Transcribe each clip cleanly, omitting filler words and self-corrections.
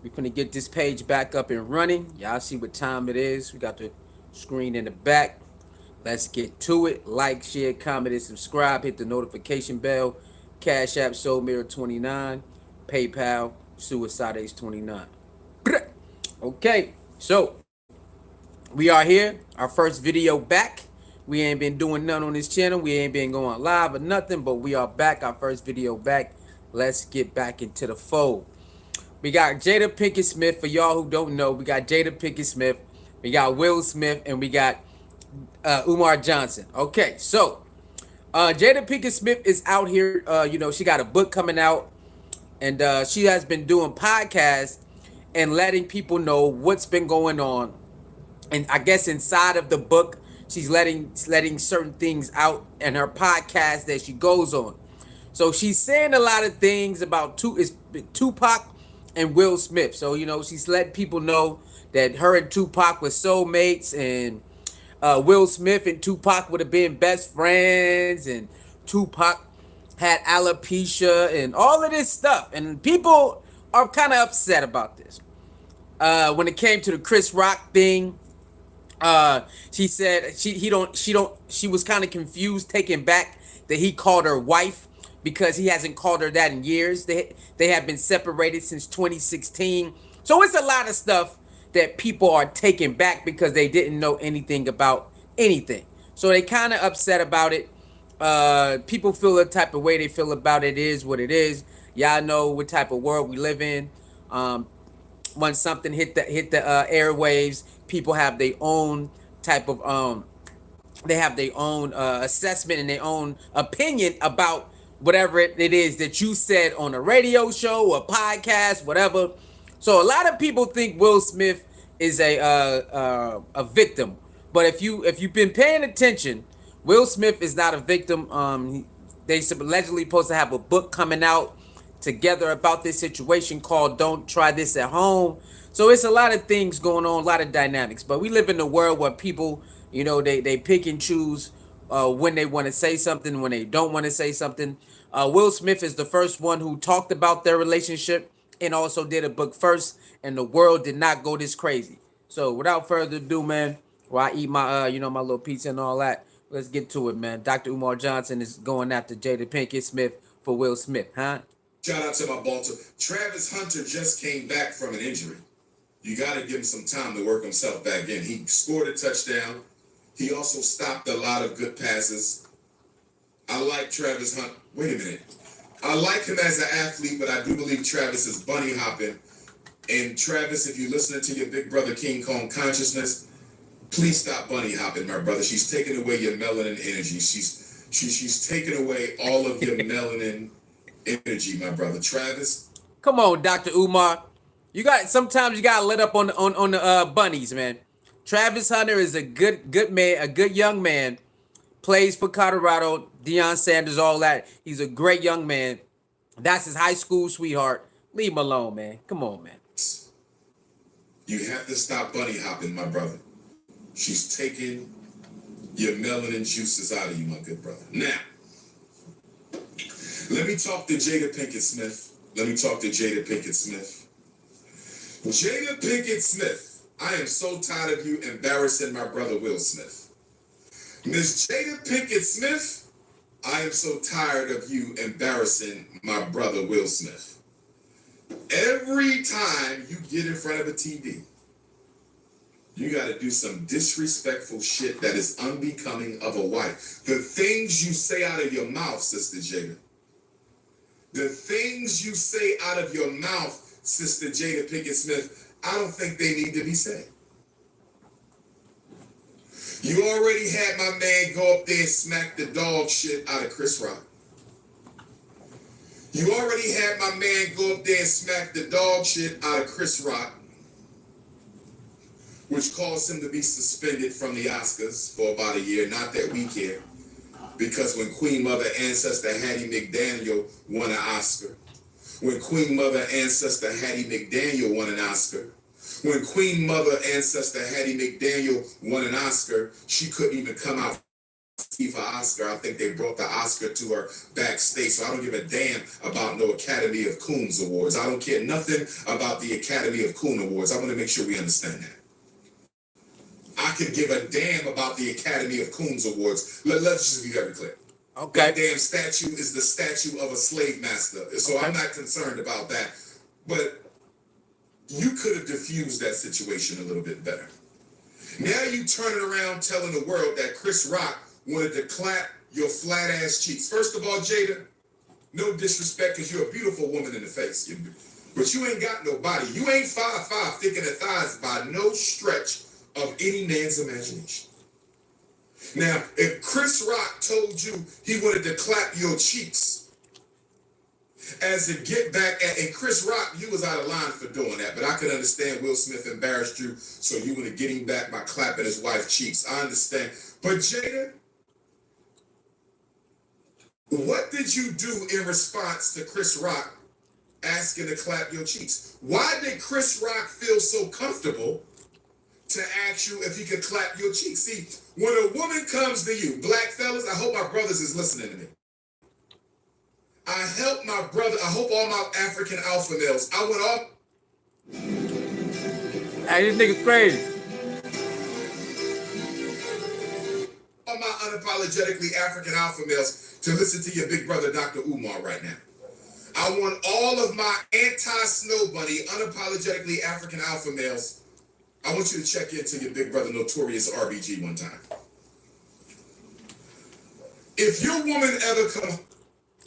We finna get this page back up and running. Y'all see what time it is. We got the screen in the back. Let's get to it. Like, share, comment, and subscribe. Hit the notification bell. Cash App Soul Mirror 29. PayPal Suicide Ace 29. Okay, so we are here. Our first video back. We ain't been doing none on this channel. We ain't been going live or nothing, but we are back. Our first video back. Let's get back into the fold. We got Jada Pinkett Smith. For y'all who don't know, we got Jada Pinkett Smith. We got Will Smith, and we got Umar Johnson. Okay, so Jada Pinkett Smith is out here. She got a book coming out, and she has been doing podcasts and letting people know what's been going on. And I guess inside of the book, she's letting certain things out in her podcast that she goes on. So she's saying a lot of things about Tupac and Will Smith. So she's letting people know that her and Tupac were soulmates, and Will Smith and Tupac would have been best friends, and Tupac had alopecia and all of this stuff. And people are kind of upset about this. When it came to the Chris Rock thing, she said she was kind of confused, taken back that he called her wife, because he hasn't called her that in years. They have been separated since 2016. So it's a lot of stuff that people are taken back because they didn't know anything about anything. So they kind of upset about it. People feel the type of way they feel about it is what it is. Y'all know what type of world we live in. When something hit the airwaves, people have their own type of they have their own assessment and their own opinion about whatever it is that you said on a radio show or podcast, whatever. So a lot of people think Will Smith is a victim, but if you've been paying attention, Will Smith is not a victim. They allegedly supposed to have a book coming out together about this situation called "Don't Try This at Home." So it's a lot of things going on, a lot of dynamics. But we live in a world where people, they pick and choose when they want to say something, when they don't want to say something. Will Smith is the first one who talked about their relationship and also did a book first, and the world did not go this crazy. So without further ado, man, while I eat my my little pizza and all that, let's get to it, man. Dr. Umar Johnson is going after Jada Pinkett Smith for Will Smith, huh? Shout out to my Baltimore. Travis Hunter just came back from an injury. You got to give him some time to work himself back in. He scored a touchdown. He also stopped a lot of good passes. I like Travis Hunter. Wait a minute. I like him as an athlete, but I do believe Travis is bunny hopping. And Travis, if you're listening to your big brother King Kong consciousness, please stop bunny hopping, my brother. She's taking away your melanin energy. She's taking away all of your melanin energy, my brother. Travis. Come on, Dr. Umar. Sometimes you gotta let up on the bunnies, man. Travis Hunter is a good man, a good young man. Plays for Colorado, Deion Sanders, all that. He's a great young man. That's his high school sweetheart. Leave him alone, man. Come on, man. You have to stop bunny hopping, my brother. She's taking your melanin juices out of you, my good brother. Now, let me talk to Jada Pinkett Smith. Jada Pinkett Smith, I am so tired of you embarrassing my brother Will Smith. Miss Jada Pinkett Smith, I am so tired of you embarrassing my brother Will Smith. Every time you get in front of a TV, you got to do some disrespectful shit that is unbecoming of a wife. The things you say out of your mouth, Sister Jada. The things you say out of your mouth, Sister Jada Pinkett Smith, I don't think they need to be said. You already had my man go up there and smack the dog shit out of Chris Rock. You already had my man go up there and smack the dog shit out of Chris Rock, which caused him to be suspended from the Oscars for about a year. Not that we care, because when Queen Mother Ancestor Hattie McDaniel won an Oscar, when Queen Mother Ancestor Hattie McDaniel won an Oscar, when Queen Mother Ancestor Hattie McDaniel won an Oscar, she couldn't even come out for Oscar. I think they brought the Oscar to her backstage. So I don't give a damn about no Academy of Coons Awards. I don't care nothing about the Academy of Coon Awards. I want to make sure we understand that. I can give a damn about the Academy of Coons Awards. Let's just be very clear. Okay. That damn statue is the statue of a slave master. So I'm not concerned about that. But you could have diffused that situation a little bit better. Now you turn it around telling the world that Chris Rock wanted to clap your flat ass cheeks. First of all, Jada, no disrespect because you're a beautiful woman in the face. But you ain't got no body. You ain't 5'5", thick in the thighs by no stretch of any man's imagination. Now, if Chris Rock told you he wanted to clap your cheeks as a get back at, and Chris Rock, you was out of line for doing that, but I could understand Will Smith embarrassed you, so you want to get him back by clapping his wife's cheeks. I understand. But Jada, what did you do in response to Chris Rock asking to clap your cheeks? Why did Chris Rock feel so comfortable to ask you if he could clap your cheeks? See, when a woman comes to you, black fellas, I hope my brothers is listening to me. I help my brother. I hope all my African alpha males. I went off. Hey, this nigga's crazy. All my unapologetically African alpha males to listen to your big brother, Dr. Umar, right now. I want all of my anti-snow bunny, unapologetically African alpha males. I want you to check into your big brother, Notorious RBG, one time. If your woman ever come.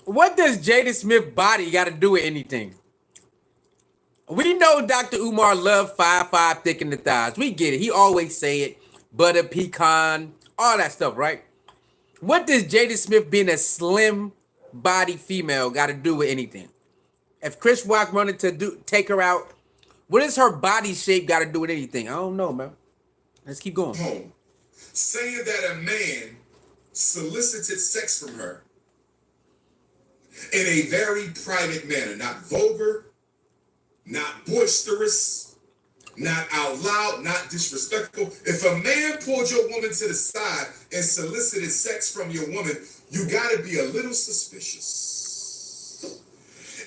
What does Jada Smith body got to do with anything? We know Dr. Umar love 5'5", thick in the thighs. We get it. He always say it. Butter, pecan, all that stuff, right? What does Jada Smith being a slim body female got to do with anything? If Chris Rock wanted to take her out, what does her body shape got to do with anything? I don't know, man. Let's keep going. Home, saying that a man solicited sex from her in a very private manner, not vulgar, not boisterous, not out loud, not disrespectful. If a man pulled your woman to the side and solicited sex from your woman, you gotta be a little suspicious.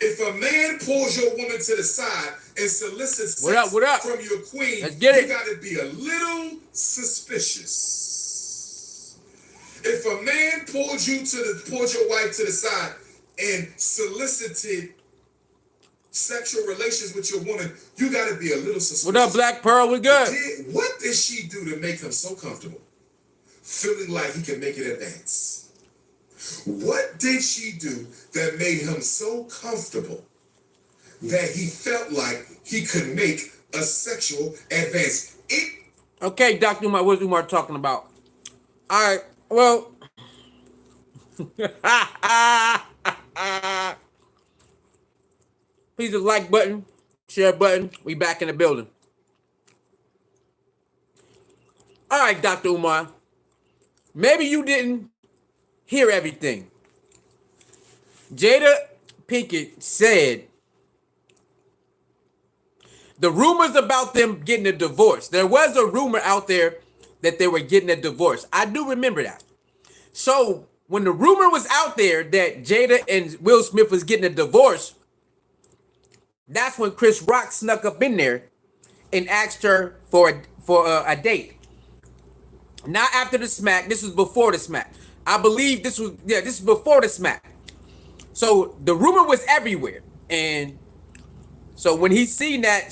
If a man pulls your woman to the side and solicits sex from your queen, you gotta be a little suspicious. If a man pulled your wife to the side and solicited sexual relations with your woman, you gotta be a little suspicious. What up, Black Pearl? We good. What did she do to make him so comfortable, feeling like he can make it advance? What did she do that made him so comfortable that he felt like he could make a sexual advance? Okay, Dr. Umar, what's Umar talking about? All right, well. Please the like button, share button. We back in the building. All right, Dr. Umar. Maybe you didn't hear everything. Jada Pinkett said the rumors about them getting a divorce. There was a rumor out there that they were getting a divorce. I do remember that. So when the rumor was out there that Jada and Will Smith was getting a divorce, that's when Chris Rock snuck up in there and asked her for a date. Not after the smack. This was before the smack. I believe this is before the smack. So the rumor was everywhere. And so when he seen that,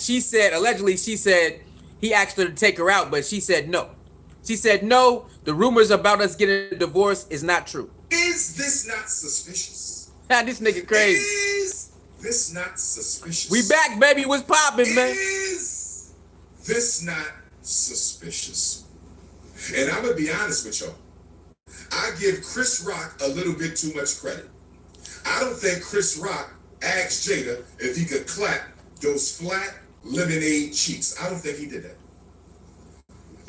allegedly she said he asked her to take her out, but she said no. She said no, the rumors about us getting a divorce is not true. Is this not suspicious? This nigga crazy. Is this not suspicious? We back, baby. What's poppin', man? Is this not suspicious? And I'm going to be honest with y'all. I give Chris Rock a little bit too much credit. I don't think Chris Rock asked Jada if he could clap those flat lemonade cheeks. I don't think he did that.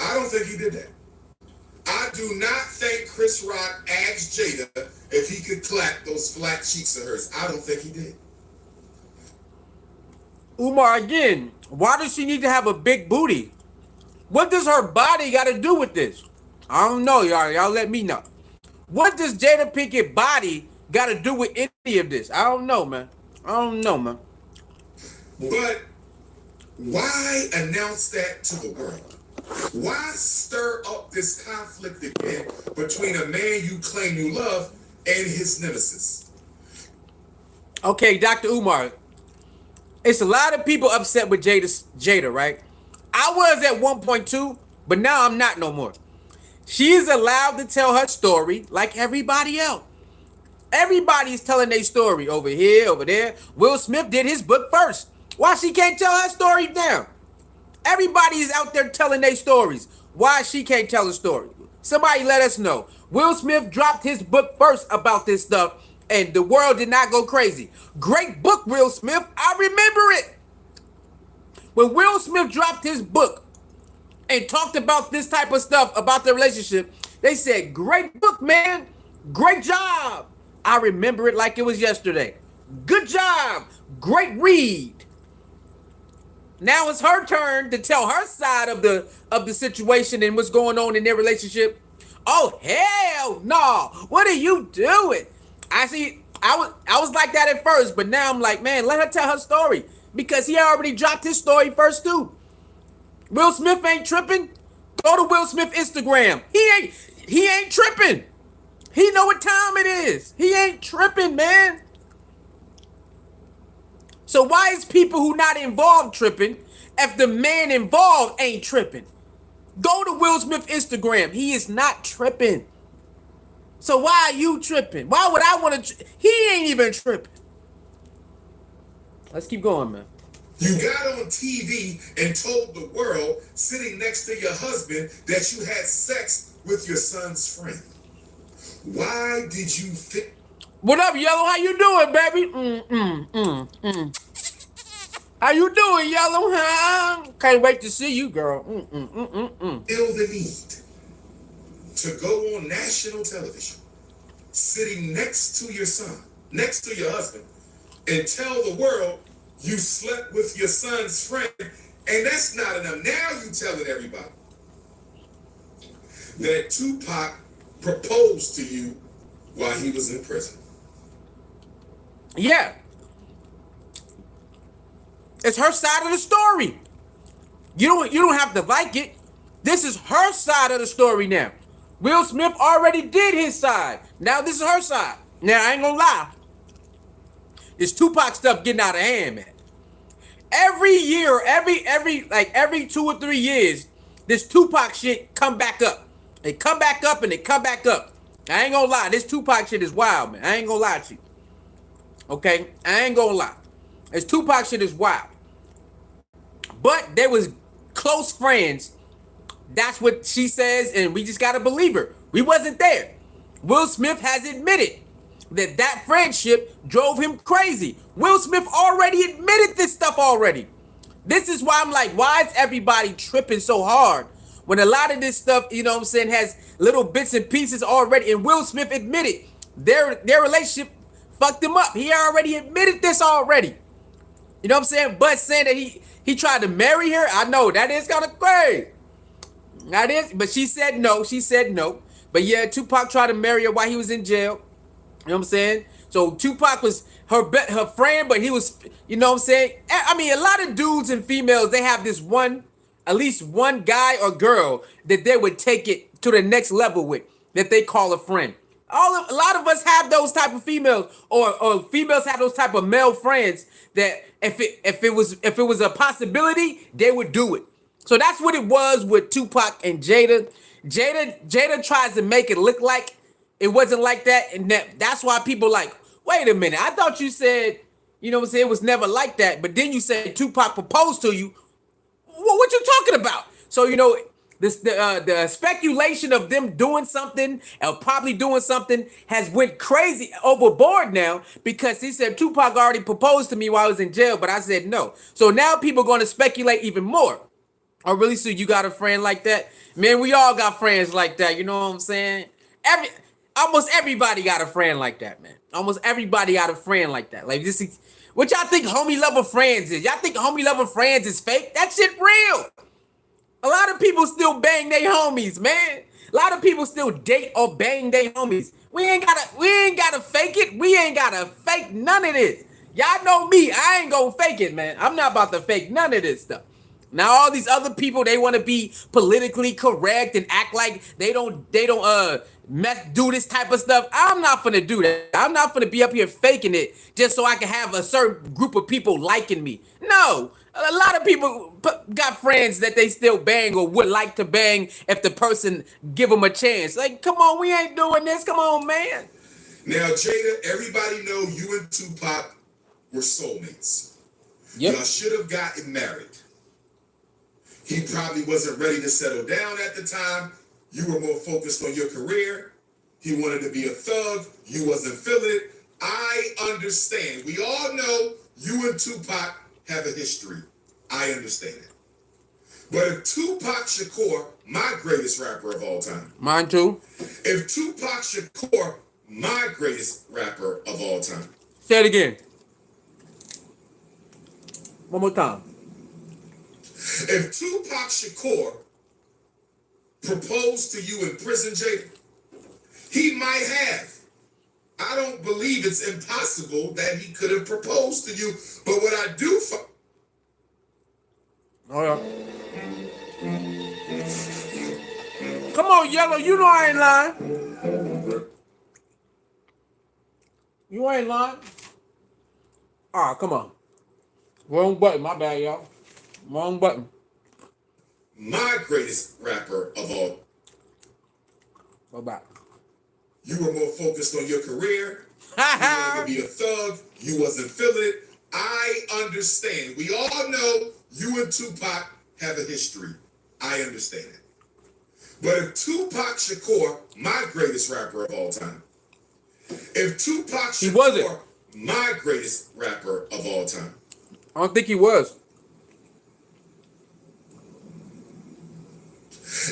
I don't think he did that. I do not think Chris Rock asked Jada if he could clap those flat cheeks of hers. I don't think he did. Umar, again, why does she need to have a big booty? What does her body got to do with this? I don't know, y'all. Y'all let me know. What does Jada Pinkett body got to do with any of this? I don't know, man. I don't know, man. But why announce that to the world? Why stir up this conflict again between a man you claim you love and his nemesis? Okay, Dr. Umar, it's a lot of people upset with Jada, right? I was at 1.2, but now I'm not no more. She is allowed to tell her story like everybody else. Everybody's telling their story over here, over there. Will Smith did his book first. Why she can't tell her story now? Everybody's out there telling their stories. Why she can't tell a story? Somebody let us know. Will Smith dropped his book first about this stuff, and the world did not go crazy. Great book, Will Smith. I remember it. When Will Smith dropped his book and talked about this type of stuff about the relationship, they said, great book, man. Great job. I remember it like it was yesterday. Good job. Great read. Now it's her turn to tell her side of the situation and what's going on in their relationship. Oh hell no! What are you doing? I see. I was like that at first, but now I'm like, man, let her tell her story because he already dropped his story first too. Will Smith ain't tripping. Go to Will Smith Instagram. He ain't tripping. He know what time it is. He ain't tripping, man. So why is people who not involved tripping if the man involved ain't tripping? Go to Will Smith Instagram. He is not tripping. So why are you tripping? Why would I want to? He ain't even tripping. Let's keep going, man. You got on TV and told the world, sitting next to your husband, that you had sex with your son's friend. Why did you think? What up, Yellow? How you doing, baby? How you doing, Yellow? Huh? Can't wait to see you, girl. Feel the need to go on national television, sitting next to your son, next to your husband, and tell the world you slept with your son's friend, and that's not enough. Now you telling everybody that Tupac proposed to you while he was in prison. Yeah. It's her side of the story. You don't have to like it. This is her side of the story now. Will Smith already did his side. Now this is her side. Now I ain't gonna lie. This Tupac stuff getting out of hand, man. Every year, every 2 or 3 years, this Tupac shit come back up. They come back up and they come back up. I ain't gonna lie, this Tupac shit is wild, man. I ain't gonna lie to you. Okay? I ain't gonna lie. This Tupac shit is wild. But there was close friends. That's what she says, and we just gotta believe her. We wasn't there. Will Smith has admitted that friendship drove him crazy. Will Smith already admitted this stuff already. This is why I'm like, why is everybody tripping so hard when a lot of this stuff, you know what I'm saying, has little bits and pieces already? And Will Smith admitted their relationship fucked him up. He already admitted this already. You know what I'm saying? But saying that he tried to marry her, I know that is kind of crazy. That is, but she said no. She said no. But yeah, Tupac tried to marry her while he was in jail. You know what I'm saying? So Tupac was her friend, but he was, you know what I'm saying? I mean, a lot of dudes and females, they have this one, at least one guy or girl that they would take it to the next level with, that they call a friend. A lot of us have those type of females, or females have those type of male friends that if it was a possibility, they would do it. So that's what it was with Tupac and Jada. Jada tries to make it look like it wasn't like that, and that's why people like, wait a minute, I thought you said, you know what I'm saying, it was never like that, but then you said Tupac proposed to you. What you talking about? So, you know, the speculation of them doing something or probably doing something has went crazy overboard now, because he said Tupac already proposed to me while I was in jail, but I said no. So now people are going to speculate even more. Oh, really? So you got a friend like that? Man, we all got friends like that. You know what I'm saying? Almost everybody got a friend like that, man. Almost everybody got a friend like that. Like this is what y'all think homie lover friends is. Y'all think homie lover friends is fake? That shit real. A lot of people still bang their homies, man. A lot of people still date or bang their homies. We ain't gotta fake it. We ain't gotta fake none of this. Y'all know me. I ain't gonna fake it, man. I'm not about to fake none of this stuff. Now all these other people, they want to be politically correct and act like do this type of stuff. I'm not gonna do that. I'm not gonna be up here faking it just so I can have a certain group of people liking me. No, a lot of people got friends that they still bang or would like to bang if the person give them a chance. Like, come on, we ain't doing this. Come on, man. Now, Jada, everybody know you and Tupac were soulmates. Yep. Y'all should have gotten married. He probably wasn't ready to settle down at the time. You were more focused on your career. He wanted to be a thug. You wasn't feeling it. I understand. We all know you and Tupac have a history. I understand it. But if Tupac Shakur, my greatest rapper of all time. Mine too. If Tupac Shakur, my greatest rapper of all time. Say it again. One more time. If Tupac Shakur proposed to you in prison, Jada, he might have. I don't believe it's impossible that he could have proposed to you. But what I do Oh, yeah. Come on, Yellow. You know I ain't lying. You ain't lying. Ah, come on. Wrong button. My bad, y'all. Wrong button. my greatest rapper of all. Go back. You were more focused on your career. You wanted to be a thug. You wasn't feeling it. I understand. We all know you and Tupac have a history. I understand it. But if Tupac Shakur, my greatest rapper of all time, if Tupac Shakur, my greatest rapper of all time. I don't think he was.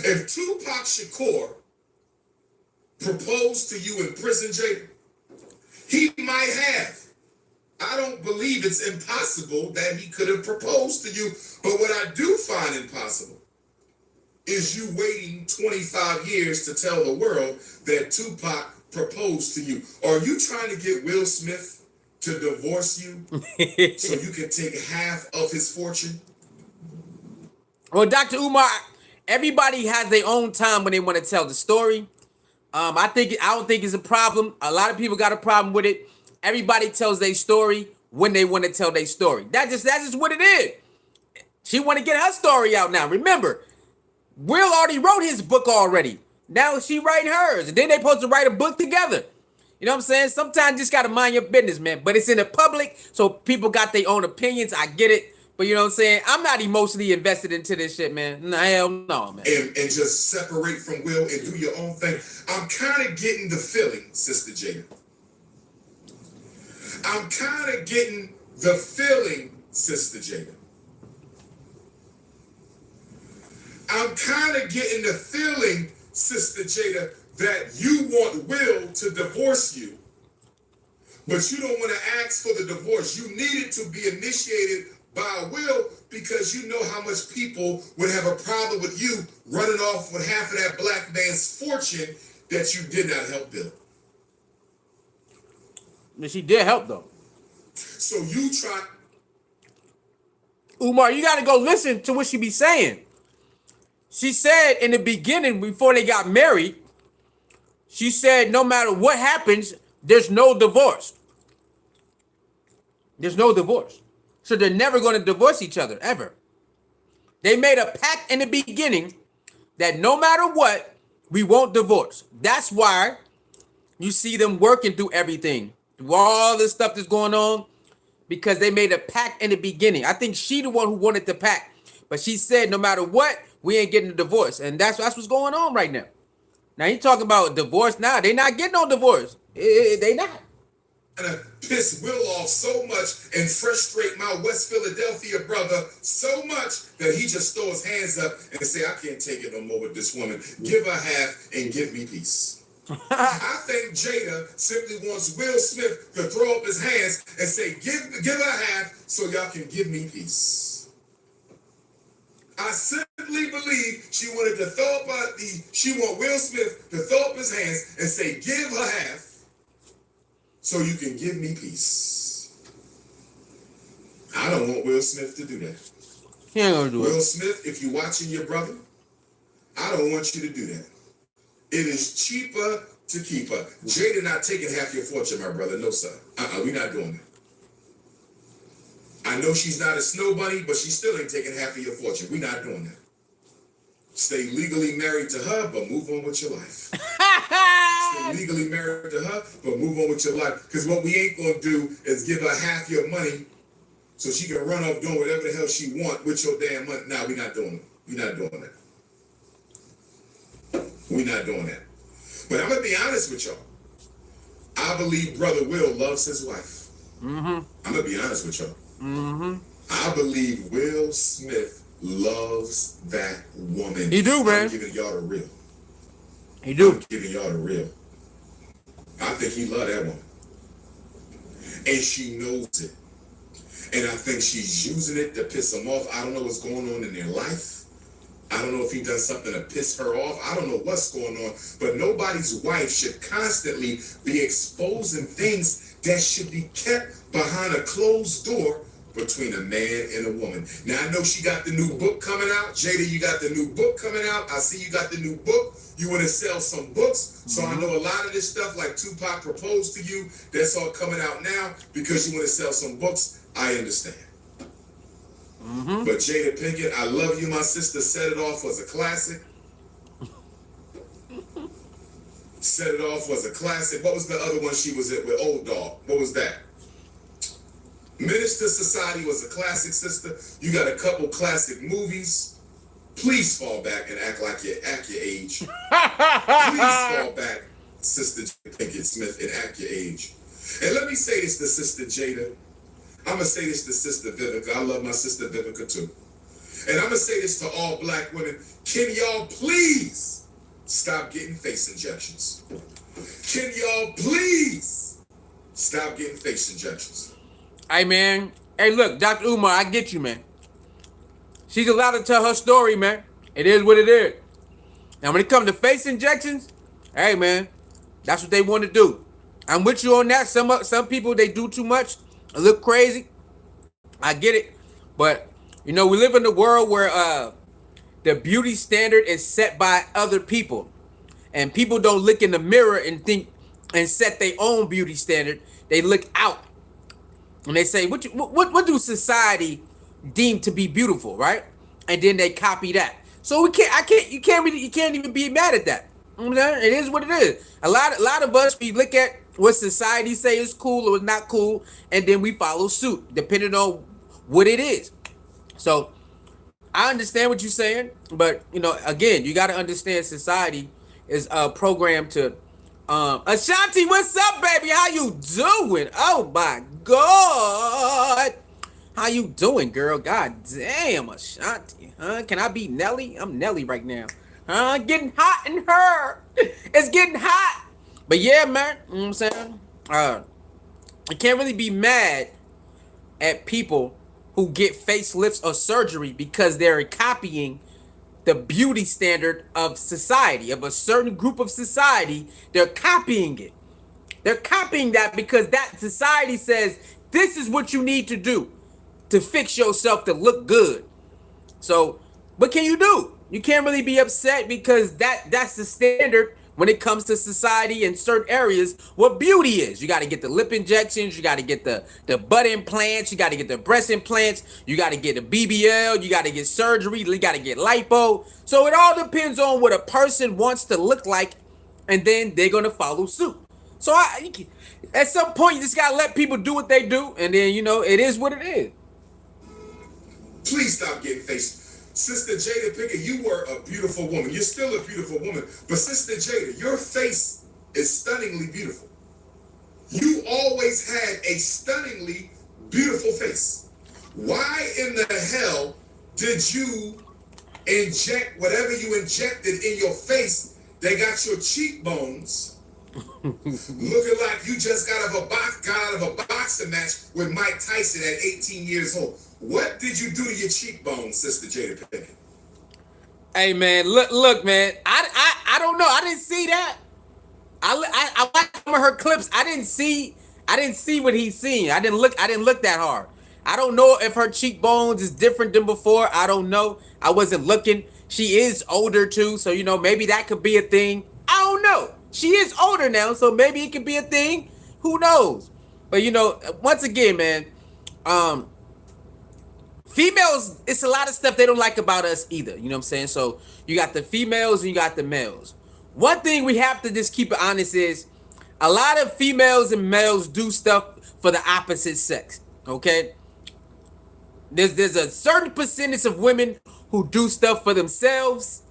If Tupac Shakur proposed to you in prison, Jada, he might have. I don't believe it's impossible that he could have proposed to you. But what I do find impossible is you waiting 25 years to tell the world that Tupac proposed to you. Are you trying to get Will Smith to divorce you so you can take half of his fortune? Well, Dr. Umar, everybody has their own time when they want to tell the story. I don't think it's a problem. A lot of people got a problem with it. Everybody tells their story when they want to tell their story. That's just what it is. She want to get her story out now. Remember, Will already wrote his book already. Now she writing hers. And then they supposed to write a book together. You know what I'm saying? Sometimes you just got to mind your business, man. But it's in the public, so people got their own opinions. I get it. But you know what I'm saying? I'm not emotionally invested into this shit, man. Nah, hell no, man. And just separate from Will and do your own thing. I'm kind of getting the feeling, Sister Jada. I'm kind of getting the feeling, Sister Jada. I'm kind of getting the feeling, Sister Jada, that you want Will to divorce you, but you don't want to ask for the divorce. You need it to be initiated by Will because you know how much people would have a problem with you running off with half of that black man's fortune that you did not help build. But she did help, though. So you try... Umar, you got to go listen to what she be saying. She said in the beginning, before they got married, she said no matter what happens, there's no divorce. There's no divorce. So they're never going to divorce each other, ever. They made a pact in the beginning that no matter what, we won't divorce. That's why you see them working through everything, through all this stuff that's going on, because they made a pact in the beginning. I think she the one who wanted the pact, but she said no matter what, we ain't getting a divorce, and that's what's going on right now. Now you talking about divorce now? They not getting no divorce. They not. To piss Will off so much and frustrate my West Philadelphia brother so much that he just throw his hands up and say, I can't take it no more with this woman. Give her half and give me peace. I think Jada simply wants Will Smith to throw up his hands and say, give her half so y'all can give me peace. I simply really believe she wanted to throw up she want Will Smith to throw up his hands and say, give her half so you can give me peace. I don't want Will Smith to do that. He ain't gonna do Will it. Smith, if you're watching your brother, I don't want you to do that. It is cheaper to keep her. Jada not taking half your fortune, my brother. No, sir. We're not doing that. I know she's not a snow bunny, but she still ain't taking half of your fortune. We're not doing that. Stay legally married to her, but move on with your life. Stay legally married to her, but move on with your life. Because what we ain't going to do is give her half your money so she can run off doing whatever the hell she want with your damn money. Nah, we're not doing it. We're not doing that. We're not doing that. But I'm going to be honest with y'all. I believe Brother Will loves his wife. I'm going to be honest with y'all. I believe Will Smith loves that woman. He do, man. I'm giving y'all the real. He do. I'm giving y'all the real. I think he love that woman. And she knows it. And I think she's using it to piss him off. I don't know what's going on in their life. I don't know if he does something to piss her off. I don't know what's going on. But nobody's wife should constantly be exposing things that should be kept behind a closed door between a man and a woman. Now, I know she got the new book coming out. Jada, you got the new book coming out. I see you got the new book. You want to sell some books. So I know a lot of this stuff, like Tupac proposed to you, that's all coming out now because you want to sell some books. I understand. But Jada Pinkett, I love you, my sister. Set It Off was a classic. Set It Off was a classic. What was the other one she was at with Old Dog? What was that? Minister Society was a classic, sister. You got a couple classic movies. Please fall back and act like you're at your age. Please fall back, Sister Jada Pinkett Smith, and act your age. And let me say this to Sister Jada. I'm going to say this to Sister Vivica. I love my Sister Vivica too. And I'm going to say this to all black women. Can y'all please stop getting face injections? Can y'all please stop getting face injections? Hey, man. Hey, look, Dr. Umar, I get you, man. She's allowed to tell her story, man. It is what it is. Now, when it comes to face injections, hey, man, that's what they want to do. I'm with you on that. Some people, they do too much. They look crazy. I get it. But, you know, we live in a world where the beauty standard is set by other people. And people don't look in the mirror and think and set their own beauty standard. They look out. And they say, what do society deem to be beautiful, right? And then they copy that. So you can't even be mad at that. You know, it is what it is. A lot of us, we look at what society say is cool or not cool, and then we follow suit, depending on what it is. So I understand what you're saying, but you know, again, you got to understand society is programmed to. Ashanti, what's up, baby? How you doing? Oh my God, how you doing, girl? God damn, Ashanti, huh? Can I be Nelly? I'm Nelly right now, huh? Getting hot in her. It's getting hot. But yeah, man, you know what I'm saying? I can't really be mad at people who get facelifts or surgery because they're copying the beauty standard of society, of a certain group of society. They're copying it. They're copying that because that society says this is what you need to do to fix yourself to look good. So what can you do? You can't really be upset because that's the standard when it comes to society in certain areas what beauty is. You got to get the lip injections, you got to get the butt implants, you got to get the breast implants, you got to get a BBL, you got to get surgery, you got to get lipo. So it all depends on what a person wants to look like, and then they're going to follow suit. So at some point, you just got to let people do what they do, and then, you know, it is what it is. Please stop getting face. Sister Jada Pinkett, you were a beautiful woman. You're still a beautiful woman. But Sister Jada, your face is stunningly beautiful. You always had a stunningly beautiful face. Why in the hell did you inject whatever you injected in your face that got your cheekbones looking like you just got out of a boxing match with Mike Tyson at 18 years old? What did you do to your cheekbones, Sister Jada Pinkett? Hey man, look, man. I don't know. I didn't see that. I watched some of her clips. I didn't see what he's seen. I didn't look that hard. I don't know if her cheekbones is different than before. I don't know. I wasn't looking. She is older too, so maybe that could be a thing. I don't know. She is older now, so maybe it could be a thing. Who knows? But once again, man, um, females, it's a lot of stuff they don't like about us either. You know what I'm saying? So you got the females and you got the males. One thing we have to just keep it honest is a lot of females and males do stuff for the opposite sex. Okay? There's a certain percentage of women who do stuff for themselves,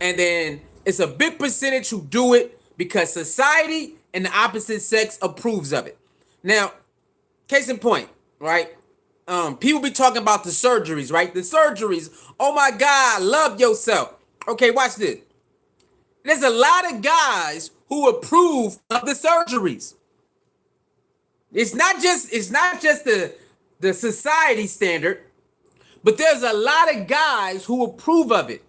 and then it's a big percentage who do it because society and the opposite sex approves of it. Now, case in point, right? People be talking about the surgeries, right? The surgeries. Oh my God, love yourself. Okay, watch this. There's a lot of guys who approve of the surgeries. It's not just the society standard, but there's a lot of guys who approve of it.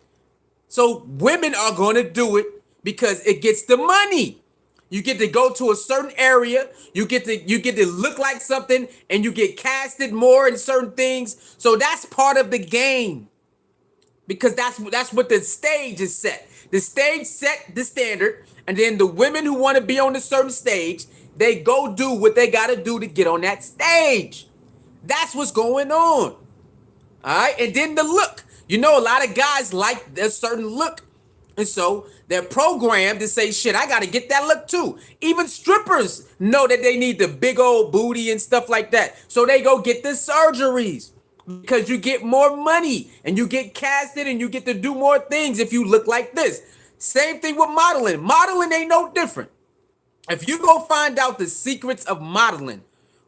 So women are going to do it because it gets the money. You get to go to a certain area. You get to look like something, and you get casted more in certain things. So that's part of the game, because that's what the stage is set. The stage set the standard, and then the women who want to be on a certain stage, they go do what they got to do to get on that stage. That's what's going on. All right, and then the look. A lot of guys like a certain look, and so they're programmed to say, "Shit, I got to get that look too." Even strippers know that they need the big old booty and stuff like that, so they go get the surgeries because you get more money and you get casted and you get to do more things if you look like this. Same thing with modeling. Modeling ain't no different. If you go find out the secrets of modeling,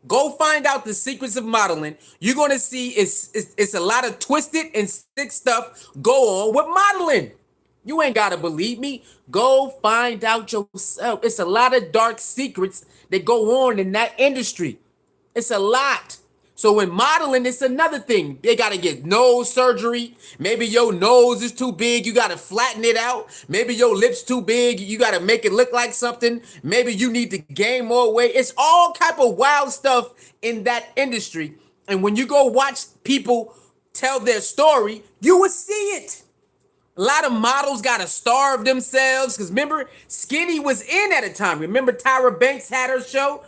go find out the secrets of modeling. You're gonna see it's a lot of twisted and sick stuff go on with modeling. You ain't gotta believe me. Go find out yourself. It's a lot of dark secrets that go on in that industry. It's a lot. So in modeling, it's another thing. They gotta get nose surgery. Maybe your nose is too big, you gotta flatten it out. Maybe your lips too big, you gotta make it look like something. Maybe you need to gain more weight. It's all type of wild stuff in that industry. And when you go watch people tell their story, you will see it. A lot of models gotta starve themselves because remember, skinny was in at a time. Remember, Tyra Banks had her show.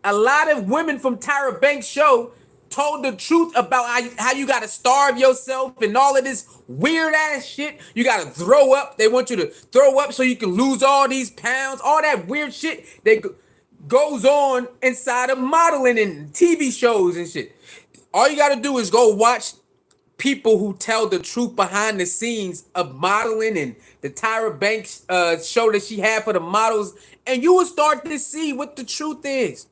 A lot of women from Tyra Banks' show told the truth about how you gotta starve yourself and all of this weird ass shit. You gotta throw up. They want you to throw up so you can lose all these pounds. All that weird shit that goes on inside of modeling and TV shows and shit. All you gotta do is go watch people who tell the truth behind the scenes of modeling and the Tyra Banks show that she had for the models, and you will start to see what the truth is.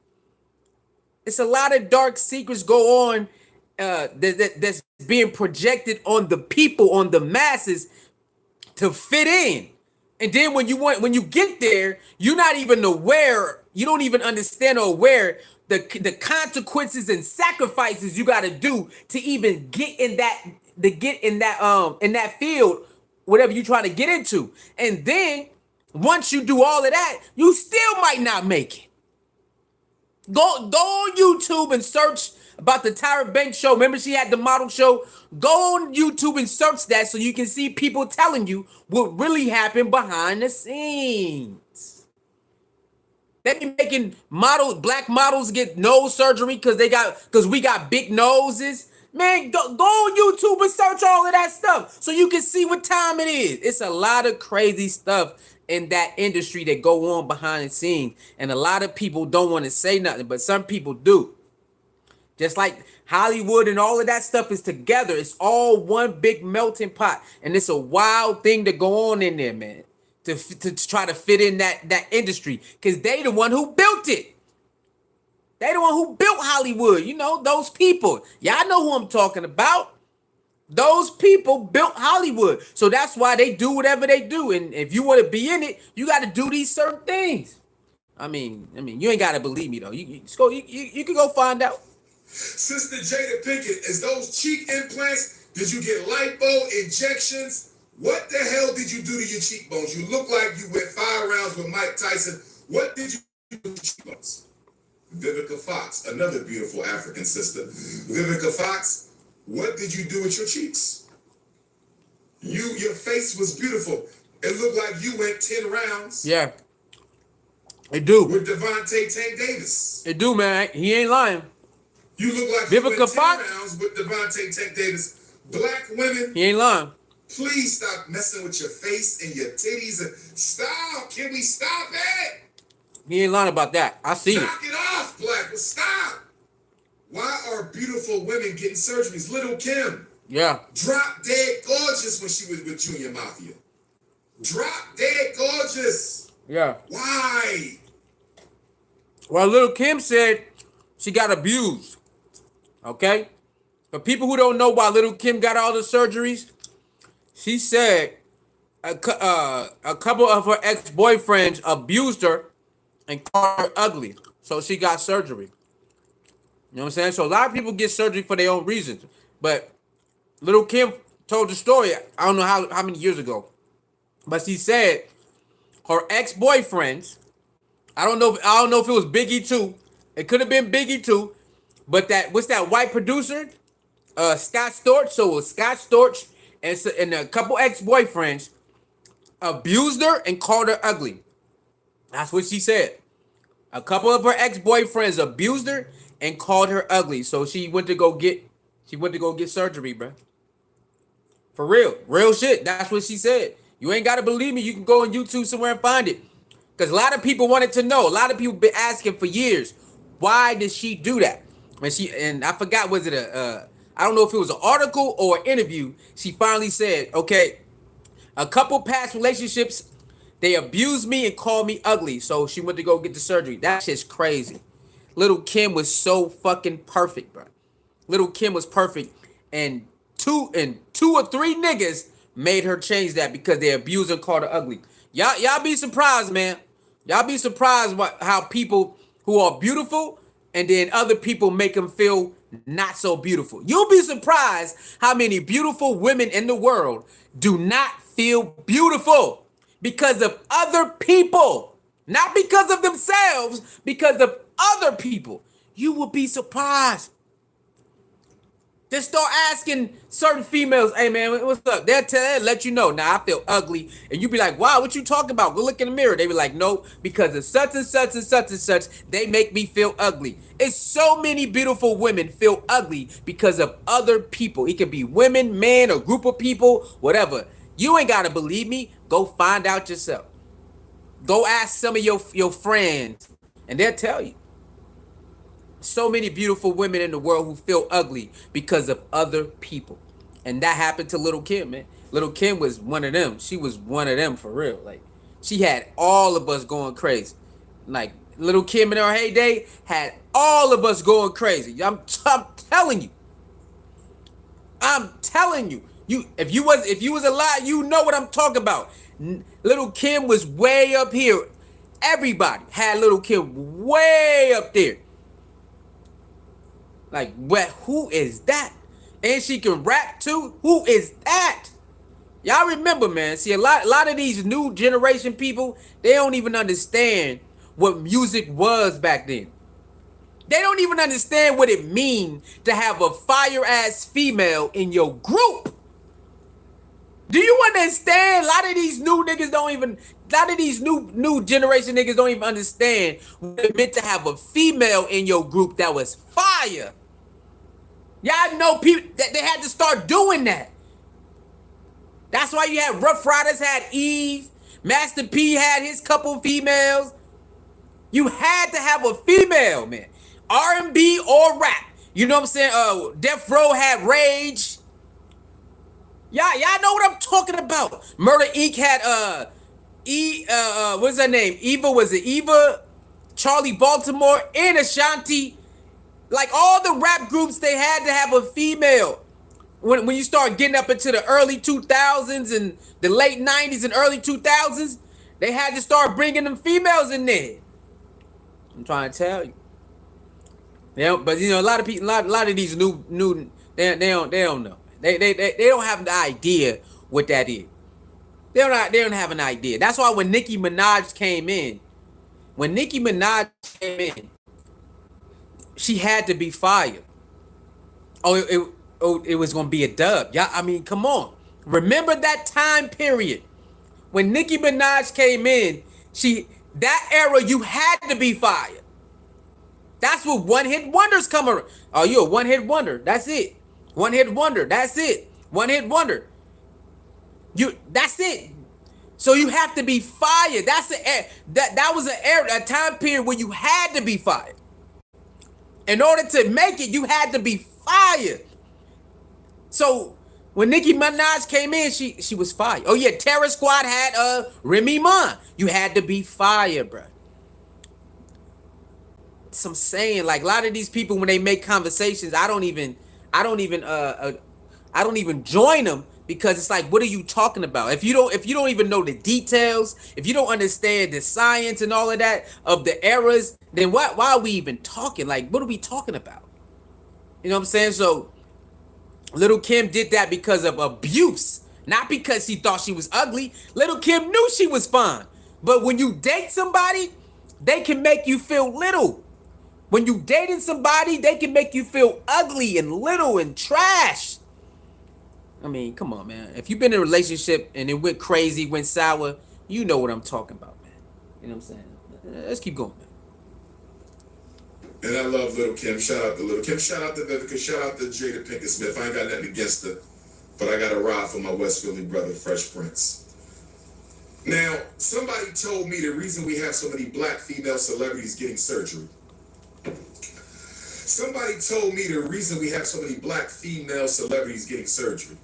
It's a lot of dark secrets go on that's being projected on the people, on the masses, to fit in. And then when you get there, you're not even aware, you don't even understand or aware the consequences and sacrifices you got to do to even get in that field, whatever you're trying to get into. And then once you do all of that, you still might not make it. Go on YouTube and search about the Tyra Banks show. Remember, she had the model show. Go on YouTube and search that so you can see people telling you what really happened behind the scenes. They be making black models get nose surgery because we got big noses. Man, go on YouTube and search all of that stuff so you can see what time it is. It's a lot of crazy stuff in that industry that go on behind the scenes, and a lot of people don't want to say nothing, but some people do. Just like Hollywood and all of that stuff is together. It's all one big melting pot, and it's a wild thing to go on in there, man, to try to fit in that industry, because they the one who built it. They the one who built Hollywood. Those people. Y'all know who I'm talking about. Those people built Hollywood. So that's why they do whatever they do. And if you want to be in it, you got to do these certain things. I mean, you ain't got to believe me, though. You just go, you can go find out. Sister Jada Pinkett, is those cheek implants? Did you get lipo injections? What the hell did you do to your cheekbones? You look like you went 5 rounds with Mike Tyson. What did you do to your cheekbones? Vivica Fox, another beautiful African sister. Vivica Fox, what did you do with your cheeks? Your face was beautiful. It looked like you went 10 rounds. Yeah. It do. With Devontae Tank Davis. It do, man. He ain't lying. You look like Vivica you went 10 Fox? rounds with Devontae Tank Davis. Black women. He ain't lying. Please stop messing with your face and your titties. Stop. Can we stop it? He ain't lying about that. I seen it. Knock it off, Black. Stop. Why are beautiful women getting surgeries? Little Kim. Yeah. Drop dead gorgeous when she was with Junior Mafia. Drop dead gorgeous. Yeah. Why? Well, Little Kim said she got abused. Okay? For people who don't know why Little Kim got all the surgeries, she said a couple of her ex-boyfriends abused her and called her ugly. So she got surgery. You know what I'm saying? So a lot of people get surgery for their own reasons. But Little Kim told the story, I don't know how many years ago. But she said her ex-boyfriends, I don't know if it was Biggie too. It could have been Biggie too. But what's that white producer? Scott Storch. So it was Scott Storch and a couple ex-boyfriends abused her and called her ugly. That's what she said. A couple of her ex-boyfriends abused her and called her ugly. So she went to go get surgery, bro. For real shit. That's what she said. You ain't gotta believe me. You can go on YouTube somewhere and find it. Because a lot of people wanted to know. A lot of people been asking for years, why did she do that? And I forgot, was it I don't know if it was an article or an interview. She finally said, okay, a couple past relationships, they abused me and called me ugly. So she went to go get the surgery. That shit's crazy. Little Kim was so fucking perfect, bro. Little Kim was perfect. And two or three niggas made her change that because they abused and called her ugly. Y'all be surprised, man. Y'all be surprised how people who are beautiful and then other people make them feel not so beautiful. You'll be surprised how many beautiful women in the world do not feel beautiful because of other people. Not because of themselves, because of other people. You will be surprised. Just start asking certain females, hey man, what's up? They'll let you know. Now I feel ugly. And you be like, wow, what you talking about? Go look in the mirror. They be like, no, because of such and such and such and such, they make me feel ugly. It's so many beautiful women feel ugly because of other people. It could be women, men, a group of people, whatever. You ain't gotta believe me. Go find out yourself. Go ask some of your friends, and they'll tell you. So many beautiful women in the world who feel ugly because of other people. And that happened to Little Kim, man. Little Kim was one of them. She was one of them for real. Like, she had all of us going crazy. Like, Little Kim in her heyday had all of us going crazy. I'm telling you. I'm telling you. If you was alive, you know what I'm talking about. Little Kim was way up here. Everybody had Little Kim way up there. Like, what? Who is that? And she can rap too? Who is that? Y'all remember, man. See, a lot of these new generation people, they don't even understand what music was back then. They don't even understand what it means to have a fire-ass female in your group. Do you understand? A lot of these new niggas don't even, a lot of these new generation niggas don't even understand what it meant to have a female in your group that was fire. Y'all know people that they had to start doing that. That's why you had Rough Riders had Eve, Master P had his couple females. You had to have a female, man. R&B or rap. You know what I'm saying? Death Row had Rage. Y'all know what I'm talking about. Murder Inc. had what's her name? Was it Eva? Charlie Baltimore and Ashanti. Like, all the rap groups, they had to have a female. When you start getting up into the early 2000s and the late 90s and early 2000s, they had to start bringing them females in there. I'm trying to tell you. But you know, a lot of people, a lot of these new, they don't know. They don't have the idea what that is. They don't have an idea. That's why when Nicki Minaj came in, she had to be fired. Oh, it was gonna be a dub. Yeah, I mean, come on. Remember that time period when Nicki Minaj came in? That era you had to be fired. That's what one hit wonders come around. Oh, you a one hit wonder. That's it. One hit wonder. That's it. One hit wonder. That's it. So you have to be fired. That was an era, a time period where you had to be fired. In order to make it, you had to be fired. So when Nicki Minaj came in, she was fired. Oh yeah, Terror Squad had Remy Ma. You had to be fired, bro. So I'm saying, like, a lot of these people when they make conversations, I don't even I don't even join them because it's like, what are you talking about? If you don't even know the details, if you don't understand the science and all of that of the eras, then why are we even talking? Like, what are we talking about? You know what I'm saying? So Little Kim did that because of abuse, not because she thought she was ugly. Little Kim knew she was fine. But when you date somebody, they can make you feel little. When you dating somebody, they can make you feel ugly and little and trash. I mean, come on, man. If you've been in a relationship and it went crazy, went sour, you know what I'm talking about, man. You know what I'm saying? Let's keep going, man. And I love Little Kim. Shout out to Little Kim. Shout out to Vivica. Shout out to Jada Pinkett Smith. I ain't got nothing against her, but I got a ride for my West Philly brother, Fresh Prince. Now, somebody told me the reason we have so many black female celebrities getting surgery. Somebody told me the reason we have so many black female celebrities getting surgery.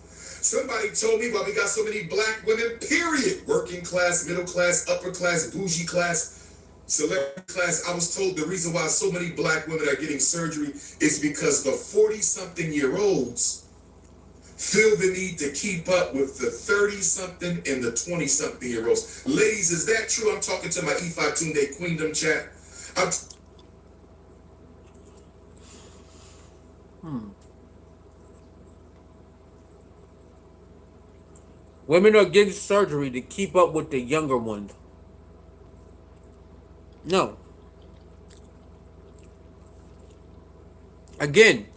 Somebody told me why we got so many black women, period. Working class, middle class, upper class, bougie class, celebrity class. I was told the reason why so many black women are getting surgery is because the 40-something-year-olds feel the need to keep up with the 30-something and the 20-something-year-olds. Ladies, is that true? I'm talking to my Ifa Tunde Queendom chat. Women are getting surgery to keep up with the younger ones. No. Again,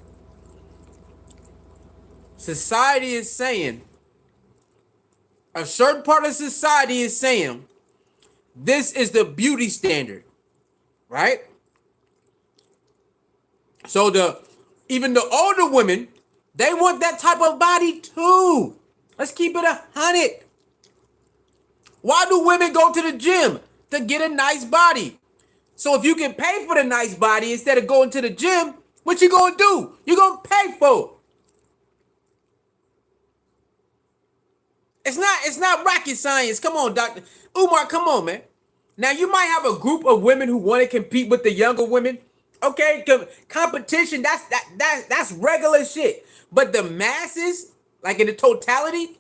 society is saying, a certain part of society is saying, this is the beauty standard, right? So even the older women, they want that type of body too. Let's keep it 100. Why do women go to the gym? To get a nice body. So if you can pay for the nice body instead of going to the gym, what you gonna do? You gonna pay for it. It's not rocket science. Come on, Dr. Umar, come on, man. Now you might have a group of women who want to compete with the younger women. Okay, competition, that's regular shit. But the masses, like in the totality,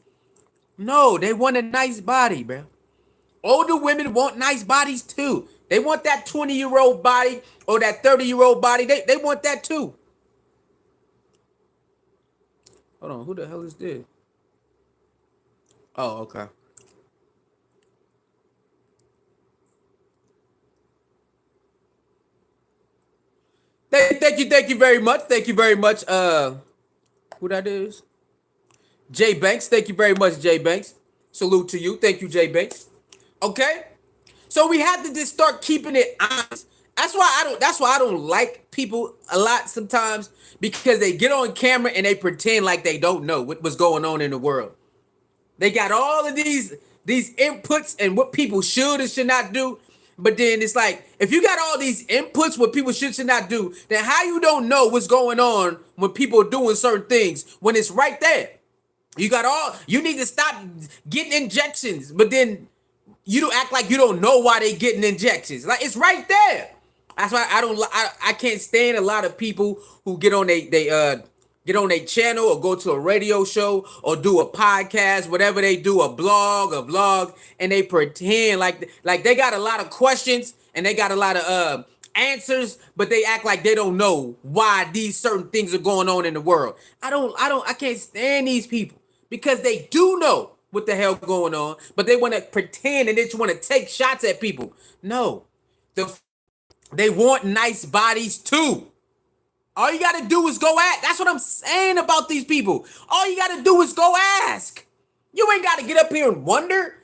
no, they want a nice body, bro. Older women want nice bodies too. They want that 20-year-old body or that 30-year-old body. They want that too. Hold on, who the hell is this? Oh, okay. Thank you very much. Thank you very much. Who that is? Jay Banks. Thank you very much, Jay Banks. Salute to you. Thank you, Jay Banks. Okay. So we have to just start keeping it honest. That's why I don't like people a lot sometimes, because they get on camera and they pretend like they don't know what's going on in the world. They got all of these inputs and what people should and should not do. But then it's like, if you got all these inputs what people should not do, then how you don't know what's going on when people are doing certain things when it's right there? You need to stop getting injections, but then you don't act like you don't know why they getting injections. Like, it's right there. That's why I can't stand a lot of people who get on their channel or go to a radio show or do a podcast, whatever they do, a vlog, and they pretend like they got a lot of questions and they got a lot of answers, but they act like they don't know why these certain things are going on in the world. I can't stand these people because they do know. what the hell going on, but they want to pretend and they just want to take shots at people. No, they want nice bodies too. All you gotta do is go ask. That's what I'm saying about these people. All you gotta do is go ask. You ain't gotta get up here and wonder.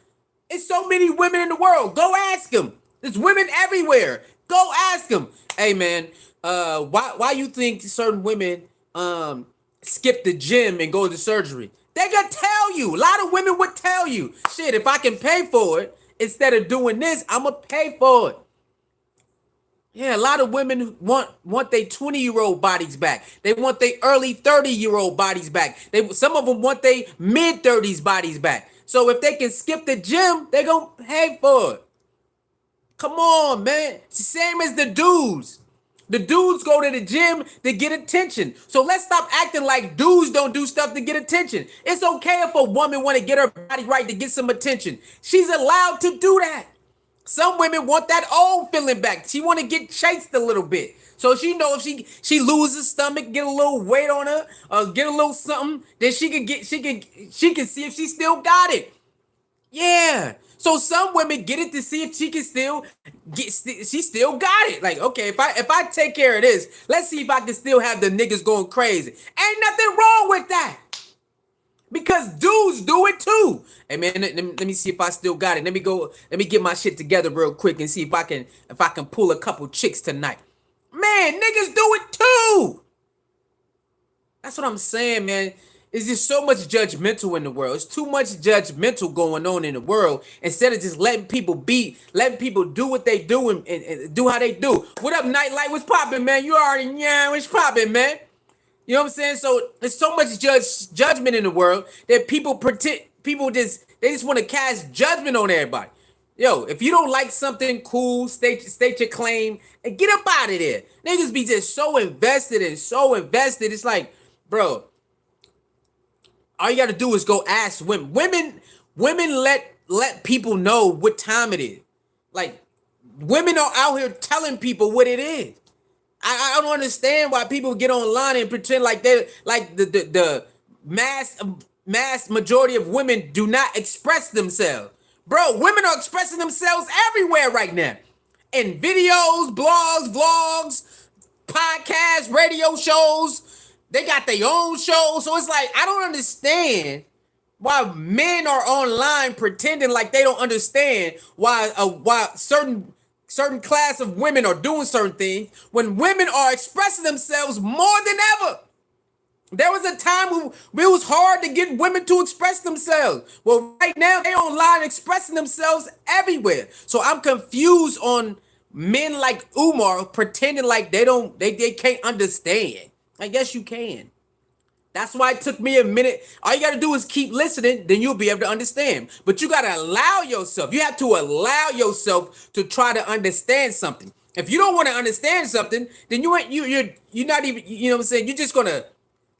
It's so many women in the world. Go ask them. There's women everywhere. Go ask them. Hey man, why you think certain women skip the gym and go to surgery? They gonna tell you. A lot of women would tell you, shit, if I can pay for it instead of doing this, I'ma pay for it. Yeah, a lot of women want their 20-year-old bodies back. They want their early 30-year-old bodies back. Some of them want their mid-30s bodies back. So if they can skip the gym, they gonna pay for it. Come on, man. It's the same as the dudes. The dudes go to the gym to get attention. So let's stop acting like dudes don't do stuff to get attention. It's okay if a woman want to get her body right to get some attention. She's allowed to do that. Some women want that old feeling back. She want to get chased a little bit. So she know if she loses stomach, get a little weight on her, or get a little something, then she can see if she still got it. Yeah. So some women get it to see if she can still she still got it. Like, okay, if I take care of this, let's see if I can still have the niggas going crazy. Ain't nothing wrong with that. Because dudes do it too. Hey man, let me see if I still got it. Let me get my shit together real quick and see if I can pull a couple chicks tonight. Man, niggas do it too. That's what I'm saying, man. It's just so much judgmental in the world. It's too much judgmental going on in the world instead of just letting people do what they do and do how they do. What up, Nightlight? What's popping, man? You already what's popping, man? You know what I'm saying? So there's so much judgment in the world that people just want to cast judgment on everybody. Yo, if you don't like something, cool, state your claim and get up out of there. Niggas be just so invested. It's like, bro, all you gotta do is go ask women. Women let people know what time it is. Like, women are out here telling people what it is. I don't understand why people get online and pretend like they like the mass majority of women do not express themselves. Bro, women are expressing themselves everywhere right now. In videos, blogs, vlogs, podcasts, radio shows. They got their own shows. So it's like, I don't understand why men are online pretending like they don't understand why certain class of women are doing certain things when women are expressing themselves more than ever. There was a time when it was hard to get women to express themselves. Well, right now they online expressing themselves everywhere. So I'm confused on men like Umar pretending like they can't understand. I guess you can. That's why it took me a minute. All you gotta do is keep listening, then you'll be able to understand. But you gotta allow yourself. You have to allow yourself to try to understand something. If you don't want to understand something, then you're not even, you know what I'm saying? You're just gonna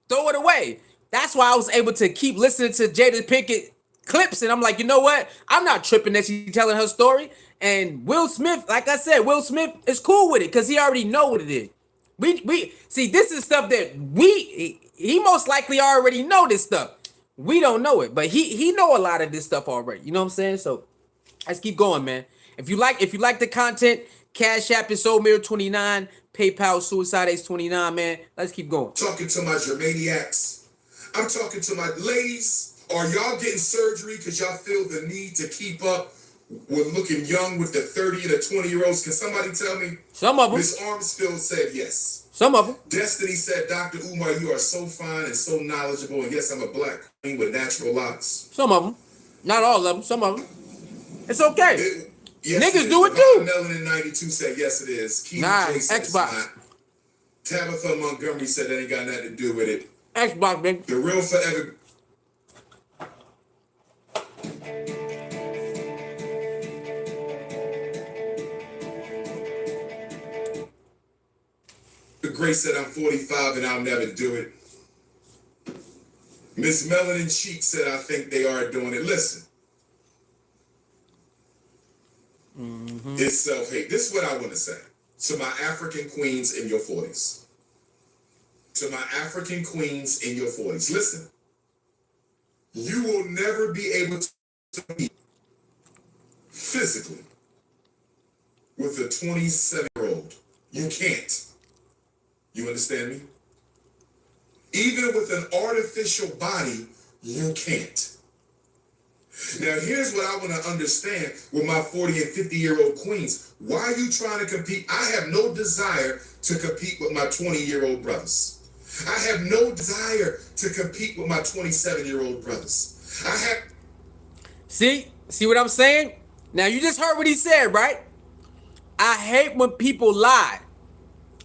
throw it away. That's why I was able to keep listening to Jada Pinkett clips, and I'm like, you know what? I'm not tripping that she's telling her story. And Will Smith, like I said, Will Smith is cool with it because he already know what it is. We see, this is stuff that he most likely already know this stuff. We don't know it, but he know a lot of this stuff already. You know what I'm saying? So let's keep going, man. If you like the content, Cash App is SoulMirror29, PayPal Suicide Ace29, man. Let's keep going. Talking to my Germaniacs. I'm talking to my ladies. Are y'all getting surgery because y'all feel the need to keep up with looking young with the 30 and the 20-year-olds? Can somebody tell me? Some of them. Miss Armsfield said yes. Some of them. Destiny said, Dr. Umar, you are so fine and so knowledgeable. And yes, I'm a black queen with natural locks. Some of them. Not all of them. Some of them. It's okay. Yes, niggas do it too. Melanin 92 said yes, it is. Keith nah, J said Xbox. It's not. Tabitha Montgomery said that ain't got nothing to do with it. Xbox, baby. The real forever. Grace said I'm 45 and I'll never do it. Miss Melanin Cheek said I think they are doing it. Listen. It's self-hate. This is what I want to say to my African queens in your 40s. To my African queens in your 40s. Listen. You will will never be able to compete physically with a 27-year-old. You can't. You understand me? Even with an artificial body, you can't. Now, here's what I want to understand with my 40 and 50-year-old queens. Why are you trying to compete? I have no desire to compete with my 20-year-old brothers. I have no desire to compete with my 27-year-old brothers. I have... See what I'm saying? Now, you just heard what he said, right? I hate when people lie.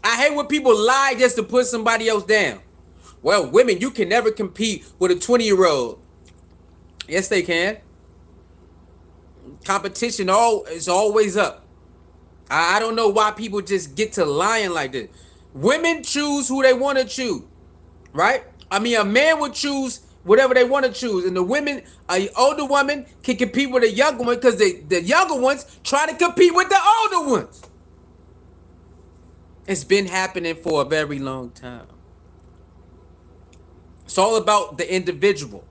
I hate when people lie just to put somebody else down. Well, women, you can never compete with a 20-year-old. Yes, they can. Competition is always up. I don't know why people just get to lying like this. Women choose who they want to choose, right? I mean, a man would choose whatever they want to choose, and the women, an older woman can compete with a younger one because the younger ones try to compete with the older ones. It's been happening for a very long time. It's all about the individual.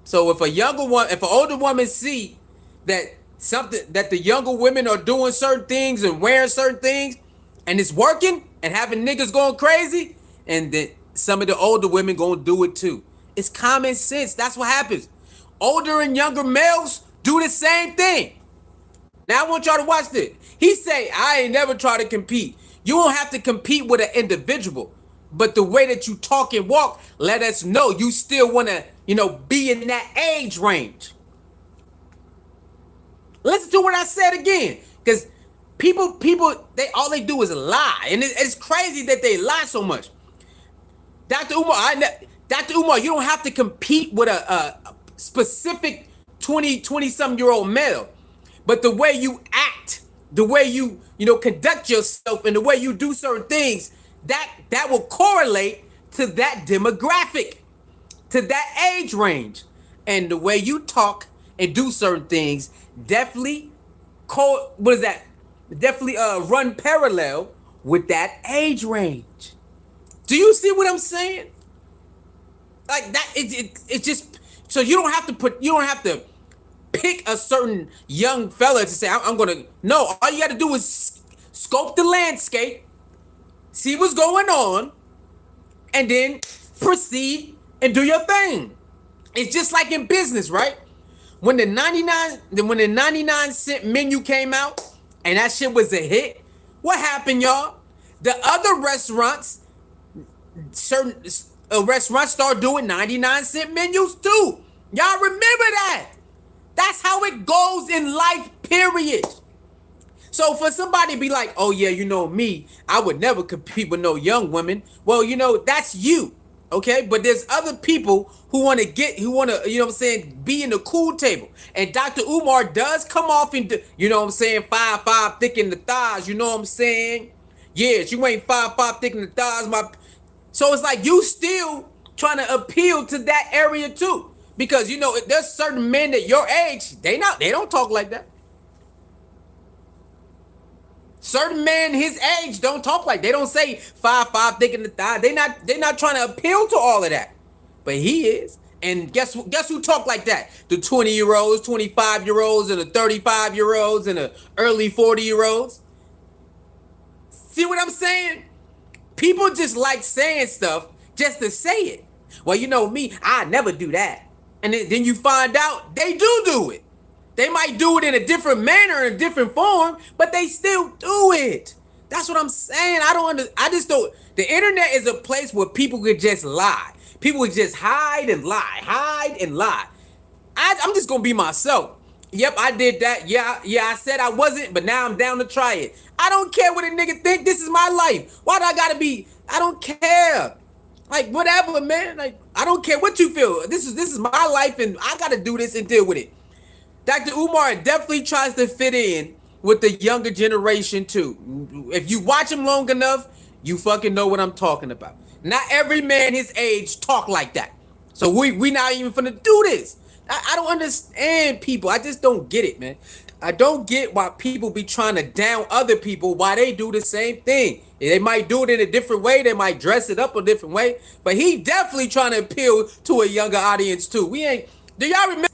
So if an older woman see that the younger women are doing certain things and wearing certain things, and it's working and having niggas going crazy, and then some of the older women gonna do it too. It's common sense. That's what happens. Older and younger males do the same thing. Now I want y'all to watch this. He say, I ain't never try to compete. You don't have to compete with an individual, but the way that you talk and walk let us know you still want to, be in that age range. Listen to what I said again, because people, all they do is lie, and it's crazy that they lie so much. Dr. Umar, you don't have to compete with a specific 20-something-year-old male, but the way you act, the way you conduct yourself, and the way you do certain things, that will correlate to that demographic, to that age range, and the way you talk and do certain things definitely run parallel with that age range. Do you see what I'm saying? Like that, it just, so you don't have to pick a certain young fella to say no, all you got to do is scope the landscape, see what's going on, and then proceed and do your thing. It's just like in business, right? When the 99-cent menu came out and that shit was a hit, what happened, y'all? The other restaurants, certain restaurants start doing 99-cent menus too. Y'all remember that? That's how it goes in life, period. So for somebody to be like, oh yeah, me, I would never compete with no young women. Well, that's you. Okay, but there's other people who want to be in the cool table. And Dr. Umar does come off in 5'5" thick in the thighs, you know what I'm saying? Yes, you ain't 5'5" thick in the thighs, so it's like you still trying to appeal to that area too. Because there's certain men at your age, they don't talk like that. Certain men his age don't talk like, they don't say 5'5" thick in the thigh. They not trying to appeal to all of that. But he is. And guess who talk like that? The 20-year-olds, 25-year-olds, and the 35-year-olds, and the early 40-year-olds. See what I'm saying? People just like saying stuff just to say it. Well, me, I never do that. And then you find out they do it. They might do it in a different manner, in a different form, but they still do it. That's what I'm saying. I just don't. The internet is a place where people could just lie. People could just hide and lie. I'm just going to be myself. Yep, I did that. Yeah, I said I wasn't, but now I'm down to try it. I don't care what a nigga think. This is my life. Why do I got to be? I don't care. Like, whatever, man. Like, I don't care what you feel. This is my life, and I got to do this and deal with it. Dr. Umar definitely tries to fit in with the younger generation too. If you watch him long enough, you fucking know what I'm talking about. Not every man his age talk like that. So we not even finna do this. I don't understand people. I just don't get it, man. I don't get why people be trying to down other people while they do the same thing. They might do it in a different way. They might dress it up a different way. But he definitely trying to appeal to a younger audience too. Do y'all remember?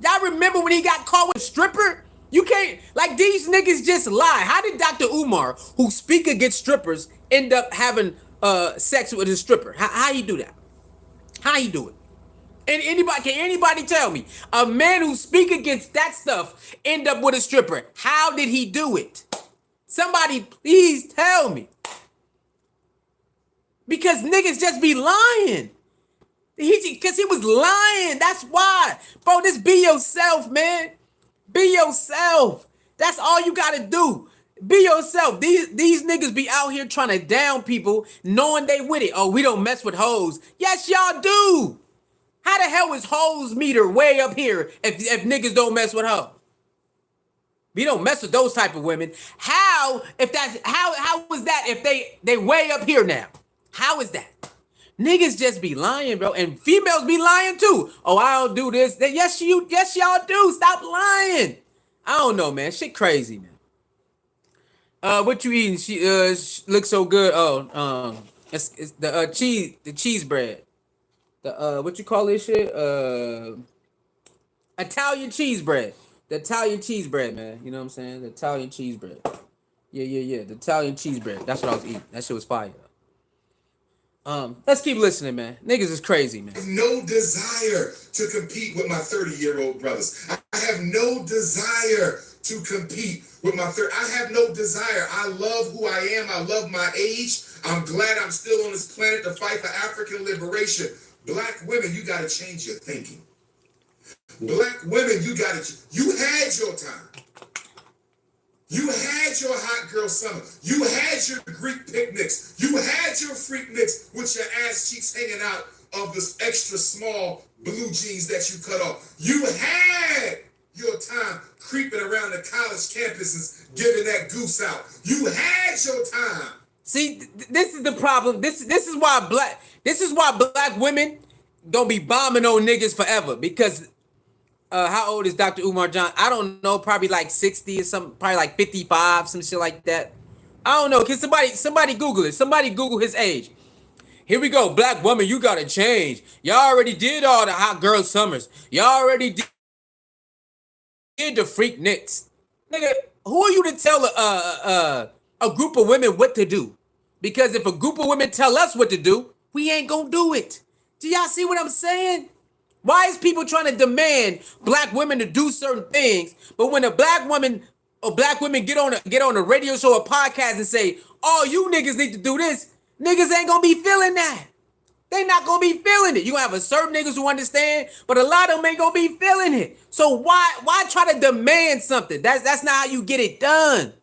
Y'all remember when he got caught with a stripper? You can't, like, these niggas just lie. How did Dr. Umar, who speak against strippers, end up having sex with a stripper? How you do that? How you do it? And can anybody tell me a man who speak against that stuff end up with a stripper? How did he do it? Somebody please tell me. Because niggas just be lying. Because he was lying. That's why. Bro, just be yourself, man. Be yourself. That's all you gotta do. Be yourself. These niggas be out here trying to down people, knowing they with it. Oh, we don't mess with hoes. Yes, y'all do. How the hell is hoes meter way up here if niggas don't mess with hoes? We don't mess with those type of women. How was that if they way up here now? How is that? Niggas just be lying, bro, and females be lying too. Oh, I don't do this. Yes, y'all do. Stop lying. I don't know, man. Shit crazy, man. What you eating? She looks so good. Oh, it's the cheese bread. The what you call this shit? Italian cheese bread. The Italian cheese bread, man. You know what I'm saying? The Italian cheese bread. Yeah. The Italian cheese bread. That's what I was eating. That shit was fire. Let's keep listening, man. Niggas is crazy, man. I have no desire to compete with my 30-year-old brothers. I have no desire to compete with my I have no desire. I love who I am. I love my age. I'm glad I'm still on this planet to fight for African liberation. Black women, you got to change your thinking. Black women, you had your time. You had your hot girl summer. You had your Greek picnics. You had your freak nicks with your ass cheeks hanging out of this extra small blue jeans that you cut off. You had your time creeping around the college campuses giving that goose out. You had your time. See, this is the problem. This is why black women don't be bombing on niggas forever, because how old is Dr. Umar John? I don't know, probably like 60 or something, probably like 55, some shit like that. I don't know. Can somebody Google it? Somebody Google his age. Here we go. Black woman, you gotta change. Y'all already did all the hot girl summers. Y'all already did the freak nicks. Nigga, who are you to tell a group of women what to do? Because if a group of women tell us what to do, we ain't gonna do it. Do y'all see what I'm saying? Why is people trying to demand black women to do certain things, but when a black woman or black women get on a radio show or podcast and say, "Oh, you niggas need to do this," niggas ain't gonna be feeling that. They not gonna be feeling it. You gonna have a certain niggas who understand, but a lot of them ain't gonna be feeling it. So why try to demand something? That's not how you get it done.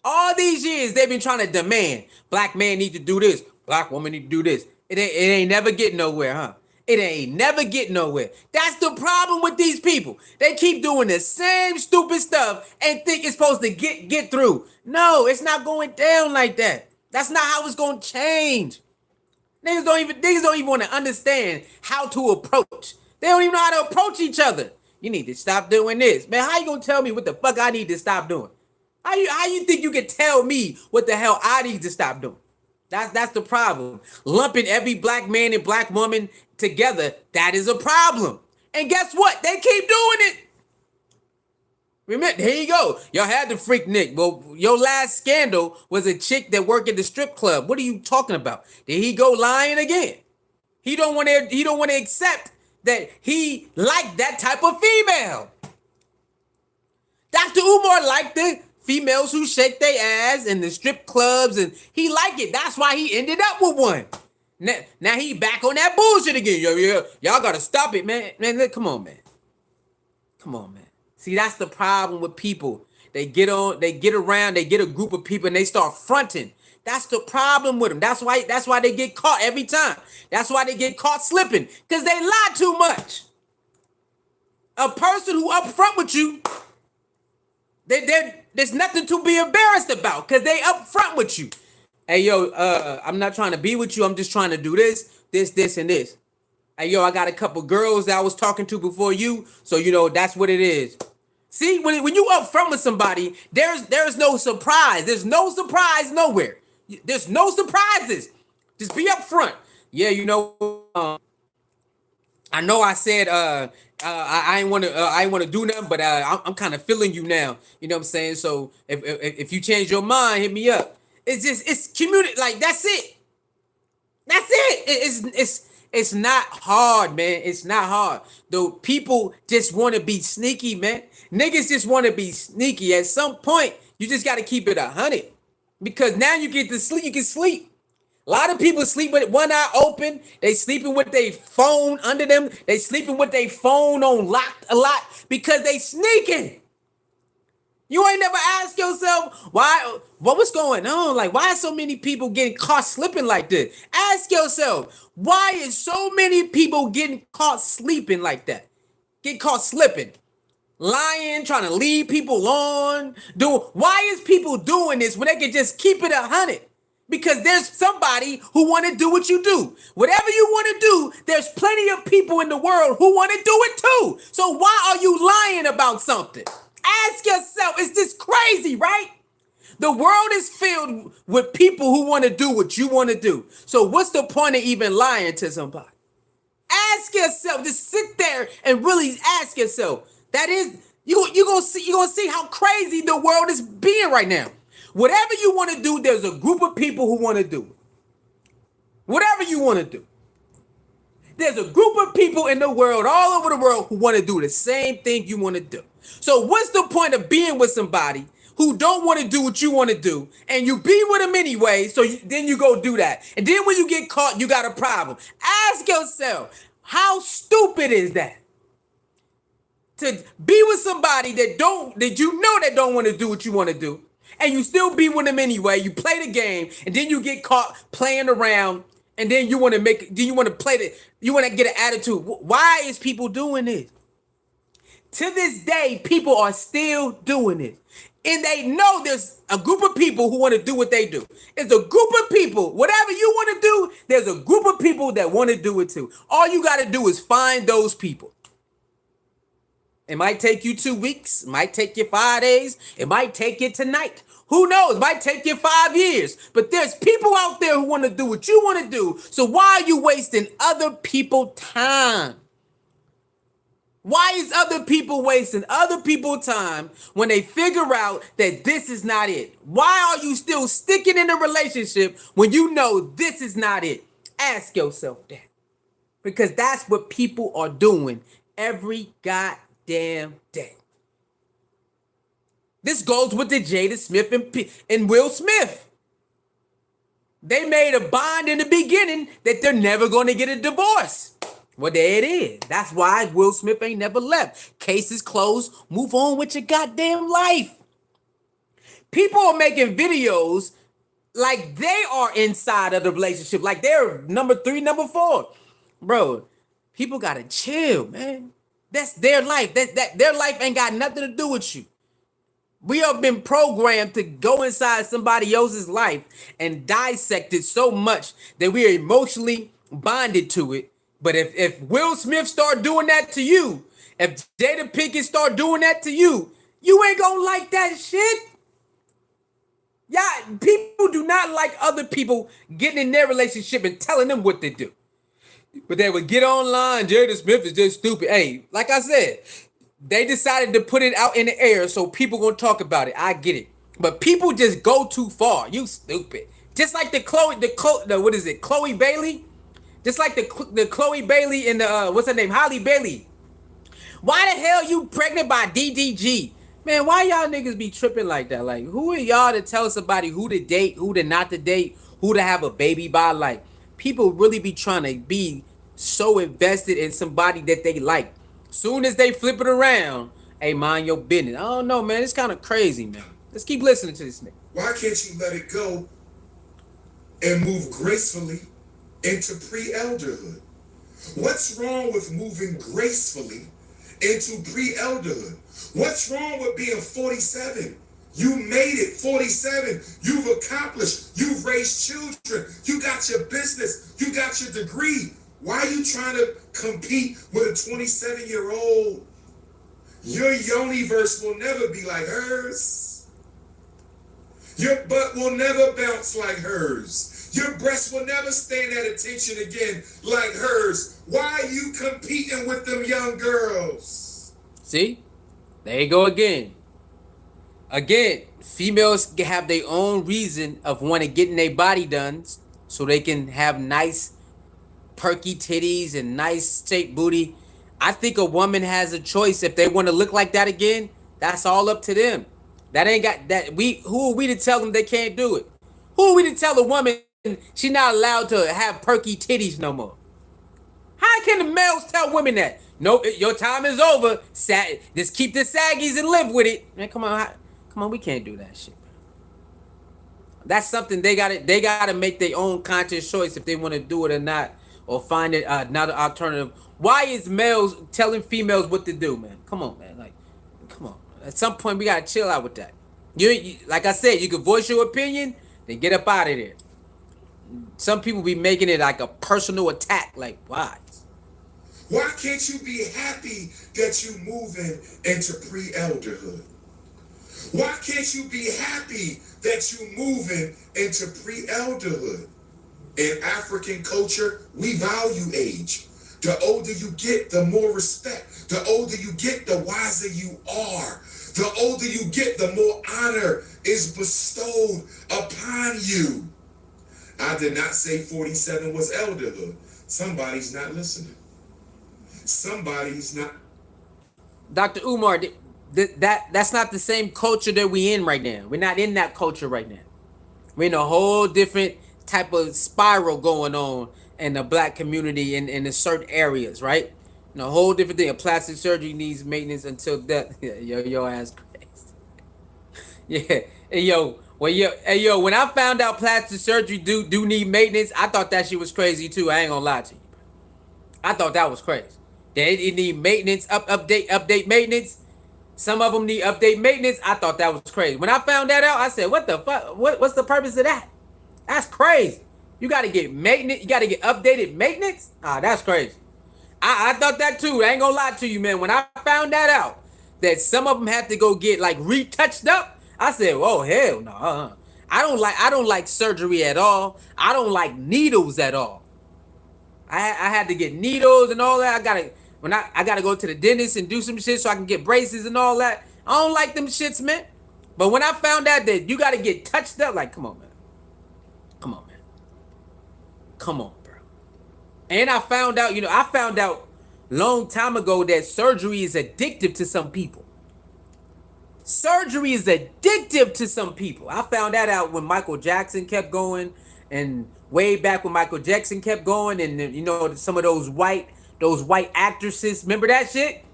All these years they've been trying to demand black man need to do this, black woman need to do this. It ain't never getting nowhere, huh? It ain't never getting nowhere. That's the problem with these people. They keep doing the same stupid stuff and think it's supposed to get through. No, it's not going down like that. That's not how it's gonna change. Niggas don't even want to understand how to approach. They don't even know how to approach each other. You need to stop doing this. Man, how you gonna tell me what the fuck I need to stop doing? How you think you can tell me what the hell I need to stop doing? That's the problem. Lumping every black man and black woman together, that is a problem. And guess what? They keep doing it. Remember, here you go. Y'all had the freak Nick. Well, your last scandal was a chick that worked at the strip club. What are you talking about? Did he go lying again? He don't want to accept that he liked that type of female. Dr. Umar liked the females who shake their ass in the strip clubs, and he liked it. That's why he ended up with one. Now he back on that bullshit again. Y'all gotta stop it, man. Man, come on, man. Come on, man. See, that's the problem with people. They get around, they get a group of people and they start fronting. That's the problem with them. That's why they get caught every time. That's why they get caught slipping, because they lie too much. A person who up front with you, there's nothing to be embarrassed about, because they up front with you. Hey, yo, I'm not trying to be with you. I'm just trying to do this, and this. Hey, yo, I got a couple girls that I was talking to before you, so that's what it is. See, when you up front with somebody, there's no surprise. There's no surprise nowhere. There's no surprises. Just be up front. Yeah, I know I said I ain't want to do nothing, but I'm kind of feeling you now. You know what I'm saying? So if you change your mind, hit me up. It's just it's community, like that's it. That's it. It's not hard, man. It's not hard. Though people just want to be sneaky, man. Niggas just want to be sneaky. At some point, you just got to keep it 100, because now you get to sleep. You can sleep. A lot of people sleep with one eye open. They sleeping with their phone under them. They sleeping with their phone on locked a lot because they sneaking. You ain't never asked yourself why, what was going on? Like, why are so many people getting caught slipping like this? Ask yourself, why is so many people getting caught sleeping like that? Get caught slipping, lying, trying to lead people on. Why is people doing this when they can just keep it 100? Because there's somebody who want to do what you do. Whatever you want to do, there's plenty of people in the world who want to do it too. So why are you lying about something? Ask yourself, is this crazy, right? The world is filled with people who want to do what you want to do. So what's the point of even lying to somebody? Ask yourself, just sit there and really ask yourself. That is, you're gonna see how crazy the world is being right now. Whatever you want to do, there's a group of people who want to do it. Whatever you want to do. There's a group of people in the world, all over the world, who want to do the same thing you want to do. So what's the point of being with somebody who don't want to do what you want to do, and you be with them anyway, so then you go do that. And then when you get caught, you got a problem. Ask yourself, how stupid is that? To be with somebody that don't want to do what you want to do, and you still be with them anyway. You play the game, and then you get caught playing around, and then you want to you want to get an attitude. Why is people doing this? To this day, people are still doing it. And they know there's a group of people who want to do what they do. It's a group of people, whatever you want to do, there's a group of people that want to do it too. All you got to do is find those people. It might take you 2 weeks. It might take you 5 days. It might take you tonight. Who knows? It might take you 5 years. But there's people out there who want to do what you want to do. So why are you wasting other people's time? Why is other people wasting other people's time when they figure out that this is not it? Why are you still sticking in a relationship when you know this is not it? Ask yourself that. Because that's what people are doing every goddamn day. This goes with the Jada Smith and Will Smith. They made a bond in the beginning that they're never going to get a divorce. Well, there it is. That's why Will Smith ain't never left. Case is closed. Move on with your goddamn life. People are making videos like they are inside of the relationship, like they're number 3, number 4. Bro, people gotta chill, man. That's their life. That their life ain't got nothing to do with you. We have been programmed to go inside somebody else's life and dissect it so much that we are emotionally bonded to it. But if Will Smith start doing that to you, if Jada Pinkett start doing that to you, you ain't gonna like that shit. Yeah, people do not like other people getting in their relationship and telling them what to do. But they would get online, Jada Smith is just stupid. Hey, like I said, they decided to put it out in the air so people gonna talk about it. I get it. But people just go too far. You stupid. Just like the Chloe Bailey? Just like the Chloe Bailey and the what's her name, Holly Bailey. Why the hell you pregnant by DDG? Man, why y'all niggas be tripping like that? Like, who are y'all to tell somebody who to date, who to not to date, who to have a baby by? Like, people really be trying to be so invested in somebody that they like. Soon as they flip it around, hey, mind your business. I don't know, man. It's kind of crazy, man. Let's keep listening to this nigga. Why can't you let it go and move gracefully into pre-elderhood? What's wrong with moving gracefully into pre-elderhood? What's wrong with being 47? You made it 47. You've accomplished. You've raised children. You got your business. You got your degree. Why are you trying to compete with a 27-year-old? Your yoniverse will never be like hers. Your butt will never bounce like hers. Your breast will never stand at attention again like hers. Why are you competing with them young girls? See? There you go again. Again, females have their own reason of wanting getting their body done so they can have nice perky titties and nice shaped booty. I think a woman has a choice if they want to look like that again. That's all up to them. That ain't got that we who are we to tell them they can't do it? Who are we to tell a woman she's not allowed to have perky titties no more? How can the males tell women that? Nope, your time is over. Just keep the saggies and live with it. Man, come on, we can't do that shit. That's something they gotta make their own conscious choice if they want to do it or not, or find it another alternative. Why is males telling females what to do, man? Come on, man. Like, come on. At some point, we gotta chill out with that. You like I said, you can voice your opinion, then get up out of there. Some people be making it like a personal attack. Like, why? Why can't you be happy that you moving into pre-elderhood? Why can't you be happy that you moving into pre-elderhood? In African culture, we value age. The older you get, the more respect. The older you get, the wiser you are. The older you get, the more honor is bestowed upon you. I did not say 47 was elderhood. Somebody's not listening. Somebody's not. Dr. Umar, that's not the same culture that we in right now. We're not in that culture right now. We're in a whole different type of spiral going on in the black community in certain areas, right? In a whole different thing. A plastic surgery needs maintenance until death. Yeah, yo ass crazy. Yeah. Hey yo, when I found out plastic surgery do need maintenance, I thought that shit was crazy too. I ain't gonna lie to you. I thought that was crazy. It need maintenance, update maintenance. Some of them need update maintenance. I thought that was crazy. When I found that out, I said, what the fuck? What's the purpose of that? That's crazy. You got to get maintenance. You got to get updated maintenance. That's crazy. I thought that too. I ain't gonna lie to you, man. When I found that out, that some of them have to go get like retouched up, I said, oh hell no. I don't like surgery at all. I don't like needles at all. I had to get needles and all that. I gotta go to the dentist and do some shit so I can get braces and all that. I don't like them shits, man. But when I found out that you gotta get touched up, like, come on, man. Come on, man. Come on, bro. And I found out long time ago that surgery is addictive to some people. Surgery is addictive to some people. I found that out when Michael Jackson kept going, and way back when Michael Jackson kept going, and some of those white actresses. Remember that shit?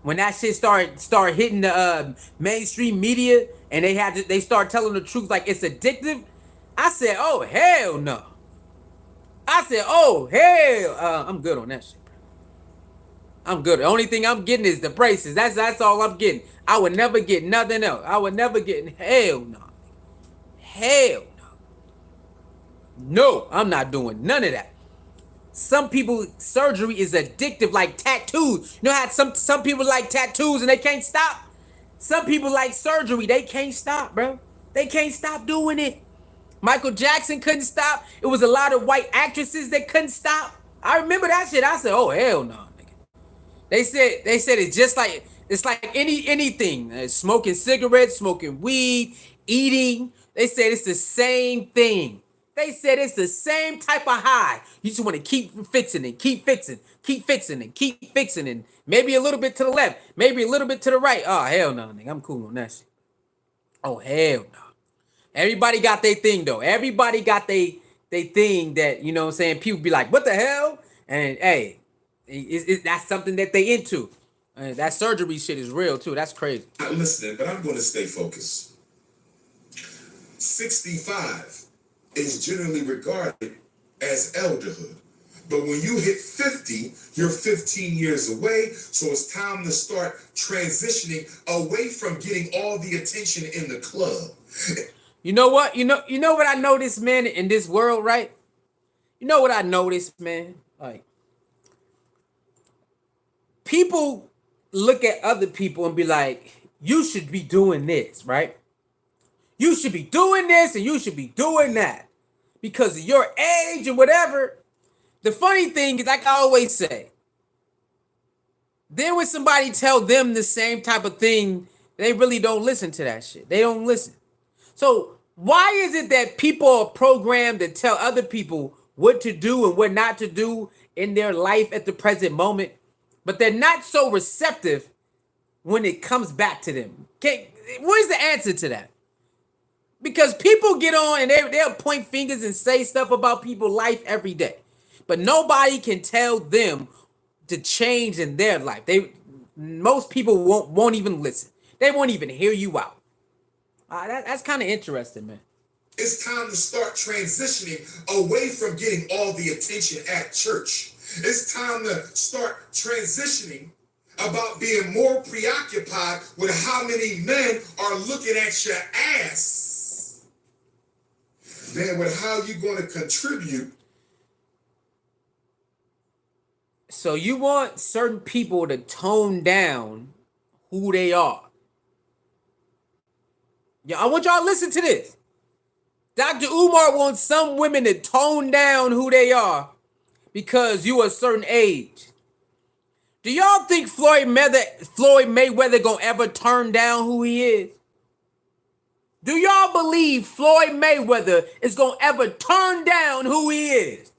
When that shit start hitting the mainstream media, and they start telling the truth like it's addictive. I said, oh hell no. I said, oh hell, I'm good on that shit. I'm good. The only thing I'm getting is the braces. That's all I'm getting. I would never get nothing else. I would never get hell no. Hell no. No, I'm not doing none of that. Some people, surgery is addictive, like tattoos. You know how some people like tattoos and they can't stop? Some people like surgery. They can't stop, bro. They can't stop doing it. Michael Jackson couldn't stop. It was a lot of white actresses that couldn't stop. I remember that shit. I said, oh hell no, nigga. They said it's like anything. Smoking cigarettes, smoking weed, eating. They said it's the same thing. They said it's the same type of high. You just want to keep fixing and keep fixing, keep fixing and keep fixing, and maybe a little bit to the left, maybe a little bit to the right. Oh hell no, nigga. I'm cool on that shit. Oh hell no. Everybody got their thing though. Everybody got they thing that, you know what I'm saying, people be like, what the hell? And hey, that's something that they into. That surgery shit is real too. That's crazy. Not listening, but I'm going to stay focused. 65 is generally regarded as elderhood. But when you hit 50, you're 15 years away. So it's time to start transitioning away from getting all the attention in the club. You know what? You know what I noticed, man, in this world, right? You know what I noticed, man? Like, people look at other people and be like, you should be doing this, right? You should be doing this and you should be doing that. because of your age and whatever. The funny thing is, like I always say, then when somebody tell them the same type of thing, they really don't listen to that shit. They don't listen. So why is it that people are programmed to tell other people what to do and what not to do in their life at the present moment, but they're not so receptive when it comes back to them? Okay, what is the answer to that? Because people get on and they'll point fingers and say stuff about people's life every day, but nobody can tell them to change in their life. Most people won't even listen. They won't even hear you out. That's kind of interesting, man. It's time to start transitioning away from getting all the attention at church. It's time to start transitioning about being more preoccupied with how many men are looking at your ass than with how you're going to contribute. So you want certain people to tone down who they are. Yeah, I want y'all to listen to this. Dr. Umar wants some women to tone down who they are because you are a certain age. Do y'all think Floyd Mayweather gonna ever turn down who he is? Do y'all believe Floyd Mayweather is gonna ever turn down who he is?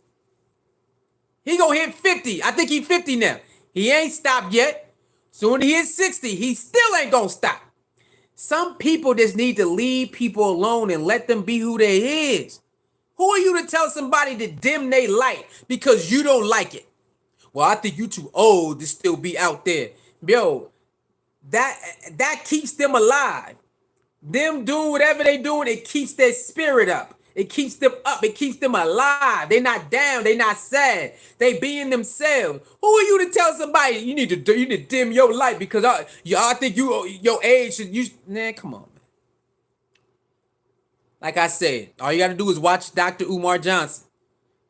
He gonna hit 50. I think he's 50 now. He ain't stopped yet. Soon he hits 60, he still ain't gonna stop. Some people just need to leave people alone and let them be who they is. Who are you to tell somebody to dim their light because you don't like it? Well, I think you too old to still be out there. Yo, that keeps them alive. Them doing whatever they doing, it keeps their spirit up. It keeps them up. It keeps them alive. They not down. They not sad. They being themselves. Who are you to tell somebody you need to dim your light because I think your age should you? Man, come on, man. Like I said, all you got to do is watch Dr. Umar Johnson.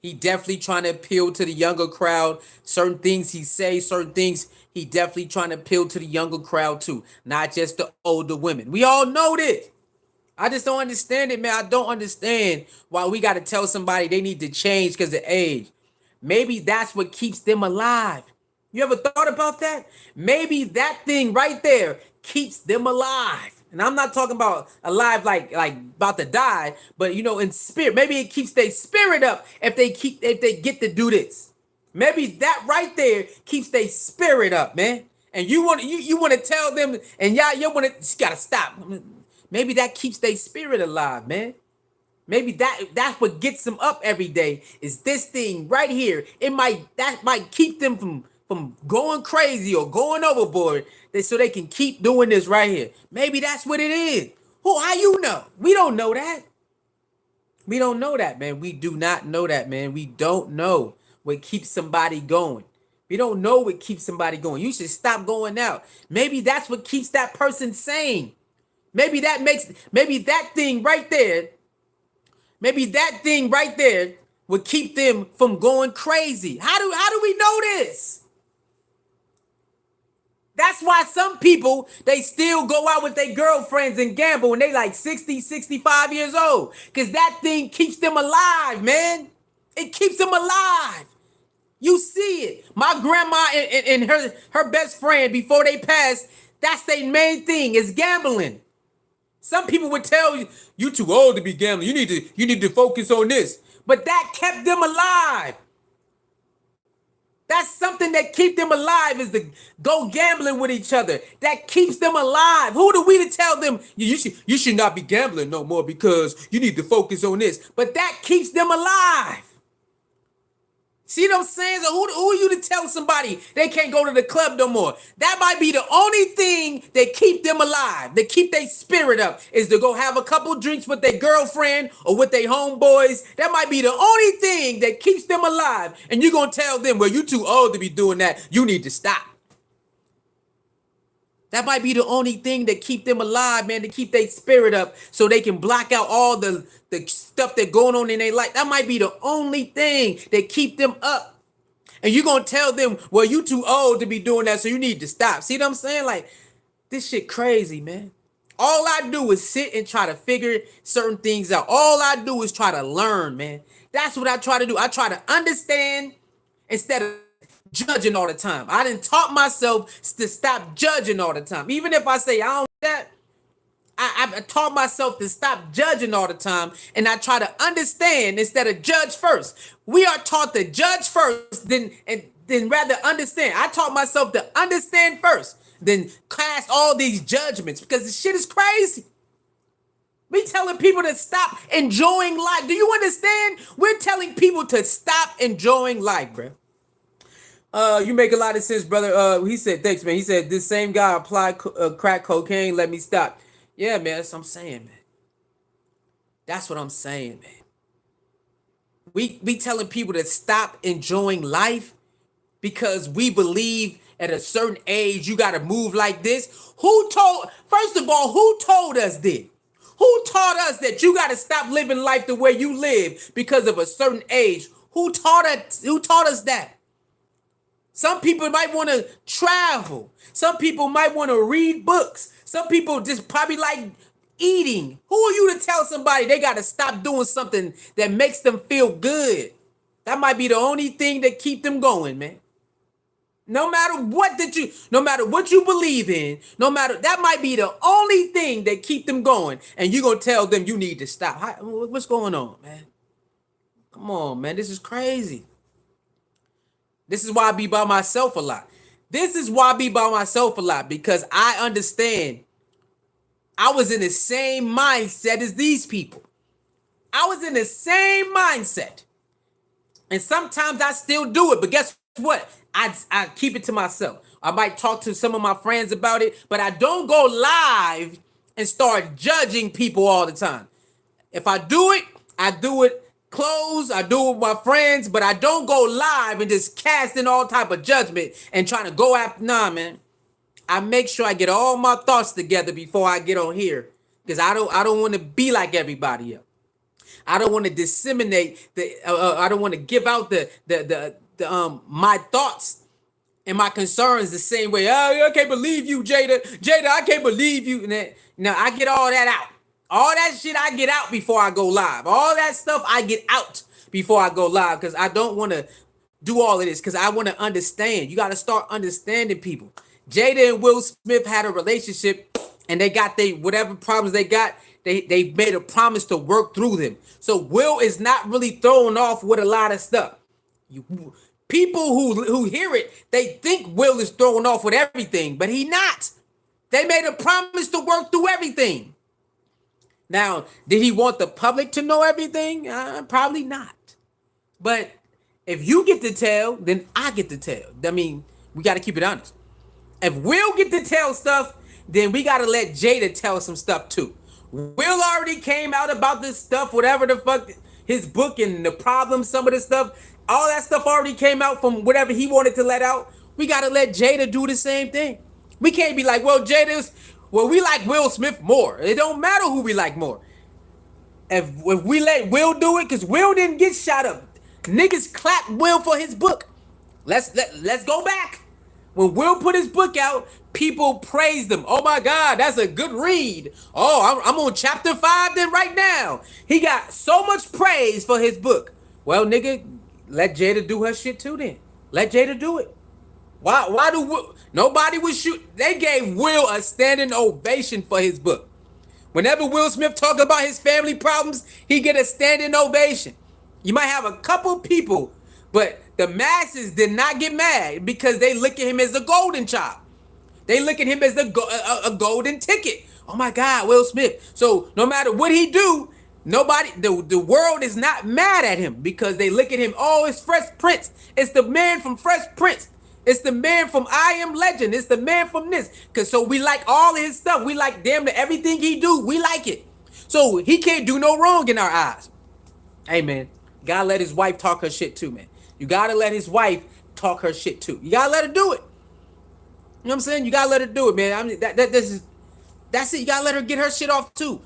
He definitely trying to appeal to the younger crowd. Certain things he say, certain things he definitely trying to appeal to the younger crowd too, not just the older women. We all know this. I just don't understand it, man. I don't understand why we got to tell somebody they need to change because of age. Maybe that's what keeps them alive. You ever thought about that? Maybe that thing right there keeps them alive. And I'm not talking about alive like about to die, but in spirit. Maybe it keeps their spirit up if they get to do this. Maybe that right there keeps their spirit up, man. And you want to tell them, and you gotta stop. Maybe that keeps their spirit alive, man. Maybe that's what gets them up every day is this thing right here. That might keep them from going crazy or going overboard, so they can keep doing this right here. Maybe that's what it is. How you know? We don't know that. We don't know that, man. We do not know that, man. We don't know what keeps somebody going. We don't know what keeps somebody going. You should stop going out. Maybe that's what keeps that person sane. Maybe that thing right there would keep them from going crazy. How do we know this? That's why some people, they still go out with their girlfriends and gamble when they like 60, 65 years old. Because that thing keeps them alive, man. It keeps them alive. You see it. My grandma and her best friend, before they passed, that's their main thing, is gambling. Some people would tell you too old to be gambling. You need to focus on this. But that kept them alive. That's something that keep them alive is to go gambling with each other. That keeps them alive. Who do we to tell them you should not be gambling no more because you need to focus on this? But that keeps them alive. See what I'm saying? So who are you to tell somebody they can't go to the club no more? That might be the only thing that keep them alive, that keep their spirit up, is to go have a couple drinks with their girlfriend or with their homeboys. That might be the only thing that keeps them alive. And you're going to tell them, well, you too old to be doing that. You need to stop. That might be the only thing that keep them alive, man, to keep their spirit up so they can block out all the stuff that's going on in their life. That might be the only thing that keep them up. And you're going to tell them, well, you too old to be doing that, so you need to stop. See what I'm saying? Like, this shit crazy, man. All I do is sit and try to figure certain things out. All I do is try to learn, man. That's what I try to do. I try to understand instead of judging all the time. I done taught myself to stop judging all the time. Even if I say I don't do that, I taught myself to stop judging all the time, and I try to understand instead of judge first. We are taught to judge first, then rather understand. I taught myself to understand first, then cast all these judgments because the shit is crazy. We telling people to stop enjoying life. Do you understand? We're telling people to stop enjoying life, bro. You make a lot of sense, brother. He said, thanks, man. He said, this same guy applied crack cocaine, let me stop. Yeah, man, that's what I'm saying, man. That's what I'm saying, man. We telling people to stop enjoying life because we believe at a certain age you got to move like this. First of all, who told us this? Who taught us that you got to stop living life the way you live because of a certain age? Who taught us that? Some people might want to travel. Some people might want to read books. Some people just probably like eating. Who are you to tell somebody they got to stop doing something that makes them feel good? That might be the only thing that keep them going, man. No matter what you believe in, that might be the only thing that keep them going, and you're gonna tell them you need to stop. What's going on, man? Come on, man. This is crazy. This is why I be by myself a lot. Because I understand I was in the same mindset as these people. I was in the same mindset. And sometimes I still do it, but guess what? I keep it to myself. I might talk to some of my friends about it, but I don't go live and start judging people all the time. If I do it close, I do it with my friends, but I don't go live and just casting all type of judgment and trying to go after, nah, man. I make sure I get all my thoughts together before I get on here, because I don't want to be like everybody else. I don't want to disseminate I don't want to give out the my thoughts and my concerns the same way. Oh, I can't believe you, Jada. Jada, I can't believe you. Now I get all that out. All that shit I get out before I go live. All that stuff I get out before I go live, because I don't want to do all of this, because I want to understand. You got to start understanding people. Jada and Will Smith had a relationship, and they got whatever problems they got, they made a promise to work through them. So Will is not really thrown off with a lot of stuff. People who hear it, they think Will is thrown off with everything, but he not. They made a promise to work through everything. Now, did he want the public to know everything? Probably not. But if you get to tell, then I get to tell. I mean, we got to keep it honest. If Will get to tell stuff, then we got to let Jada tell some stuff too. Will already came out about this stuff, whatever the fuck, his book and the problems, some of the stuff, all that stuff already came out from whatever he wanted to let out. We got to let Jada do the same thing. We can't be like, well, we like Will Smith more. It don't matter who we like more. If we let Will do it, because Will didn't get shot up. Niggas clapped Will for his book. Let's go back. When Will put his book out, people praised him. Oh my God, that's a good read. Oh, I'm on chapter 5 then right now. He got so much praise for his book. Well, nigga, let Jada do her shit too then. Let Jada do it. Why do Will, nobody was shoot? They gave Will a standing ovation for his book. Whenever Will Smith talk about his family problems, he get a standing ovation. You might have a couple people, but the masses did not get mad because they look at him as a golden child. They look at him as a golden ticket. Oh my God, Will Smith. So no matter what he do, the world is not mad at him because they look at him. Oh, it's Fresh Prince. It's the man from Fresh Prince. It's the man from I Am Legend. It's the man from this. So we like all his stuff. We like damn near everything he do. We like it. So he can't do no wrong in our eyes. Hey man, gotta let his wife talk her shit too, man. You gotta let his wife talk her shit too. You gotta let her do it. You know what I'm saying? You gotta let her do it, man. I mean, that's it. You gotta let her get her shit off too.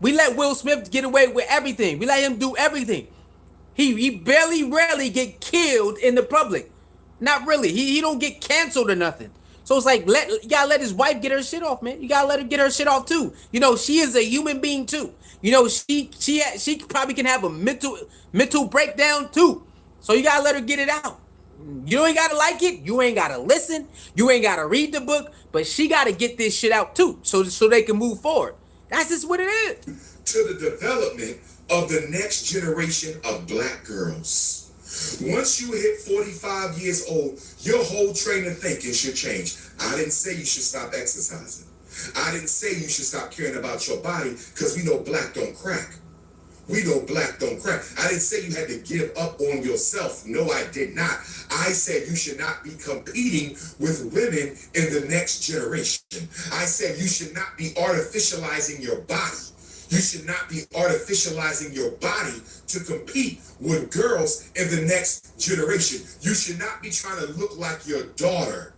We let Will Smith get away with everything. We let him do everything. He rarely get killed in the public. Not really. He don't get canceled or nothing. So it's like you gotta let his wife get her shit off, man. You gotta let her get her shit off too. She is a human being too. She probably can have a mental breakdown too. So you gotta let her get it out. You ain't gotta like it. You ain't gotta listen. You ain't gotta read the book. But she gotta get this shit out too, so they can move forward. That's just what it is. To the development of the next generation of black girls. Once you hit 45 years old, your whole train of thinking should change. I didn't say you should stop exercising. I didn't say you should stop caring about your body, because we know black don't crack. We know black don't crack. I didn't say you had to give up on yourself. No, I did not. I said you should not be competing with women in the next generation. I said you should not be artificializing your body. You should not be artificializing your body to compete with girls in the next generation. You should not be trying to look like your daughter.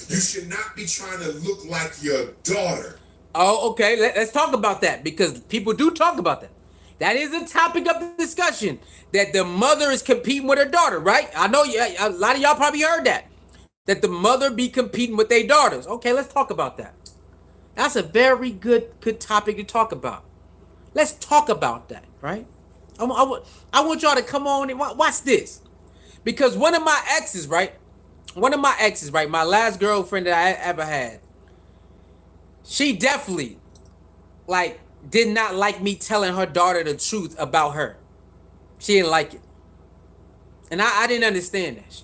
You should not be trying to look like your daughter. Oh, okay. Let's talk about that, because people do talk about that. That is a topic of discussion, that the mother is competing with her daughter, right? I know a lot of y'all probably heard that the mother be competing with their daughters. Okay, let's talk about that. That's a very good topic to talk about. Let's talk about that, right? I want y'all to come on and watch this. Because one of my exes, right? My last girlfriend that I ever had, she definitely, did not like me telling her daughter the truth about her. She didn't like it. And I didn't understand that.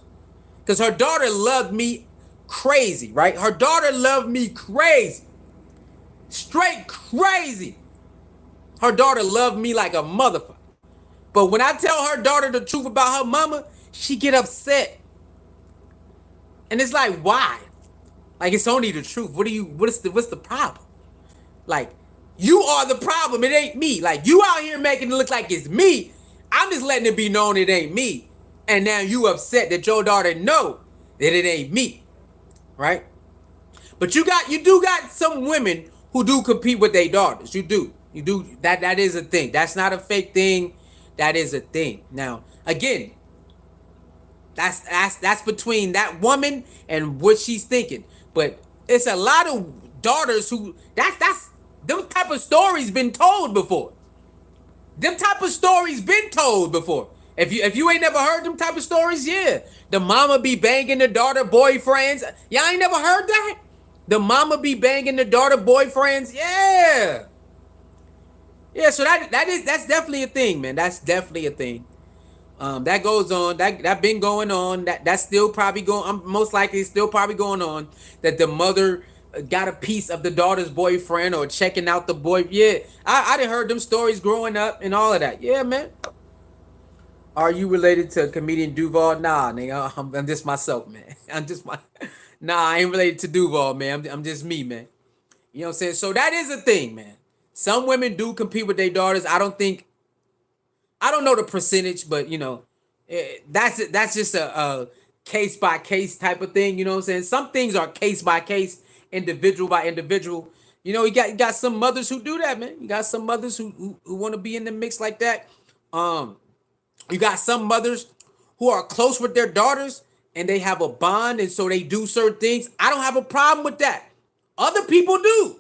Because her daughter loved me crazy, right? Her daughter loved me crazy. Straight crazy. Her daughter loved me like a motherfucker. But when I tell her daughter the truth about her mama, she get upset. And it's like, why? Like, it's only the truth. What's the problem? Like, you are the problem. It ain't me. Like, you out here making it look like it's me. I'm just letting it be known it ain't me. And now you upset that your daughter know that it ain't me. Right? But you do got some women who do compete with their daughters. You do. That is a thing. That's not a fake thing. That is a thing. Now, again, that's between that woman and what she's thinking. But it's a lot of daughters who them type of stories been told before. If you ain't never heard them type of stories, yeah. The mama be banging the daughter boyfriends. Y'all ain't never heard that? The mama be banging the daughter boyfriends. Yeah. Yeah, so that's definitely a thing, man. That's definitely a thing. That goes on. That been going on. That's still probably going. I'm most likely still probably going on. That the mother got a piece of the daughter's boyfriend or checking out the boy. Yeah, I done heard them stories growing up and all of that. Yeah, man. Are you related to comedian Duval? Nah, nigga. I'm just myself, man. Nah, I ain't related to Duval, man. I'm just me, man. You know what I'm saying? So that is a thing, man. Some women do compete with their daughters. I don't know the percentage, but that's just a case by case type of thing. You know what I'm saying? Some things are case by case, individual by individual. You got some mothers who do that, man. You got some mothers who want to be in the mix like that. You got some mothers who are close with their daughters and they have a bond, and so they do certain things. I don't have a problem with that. Other people do.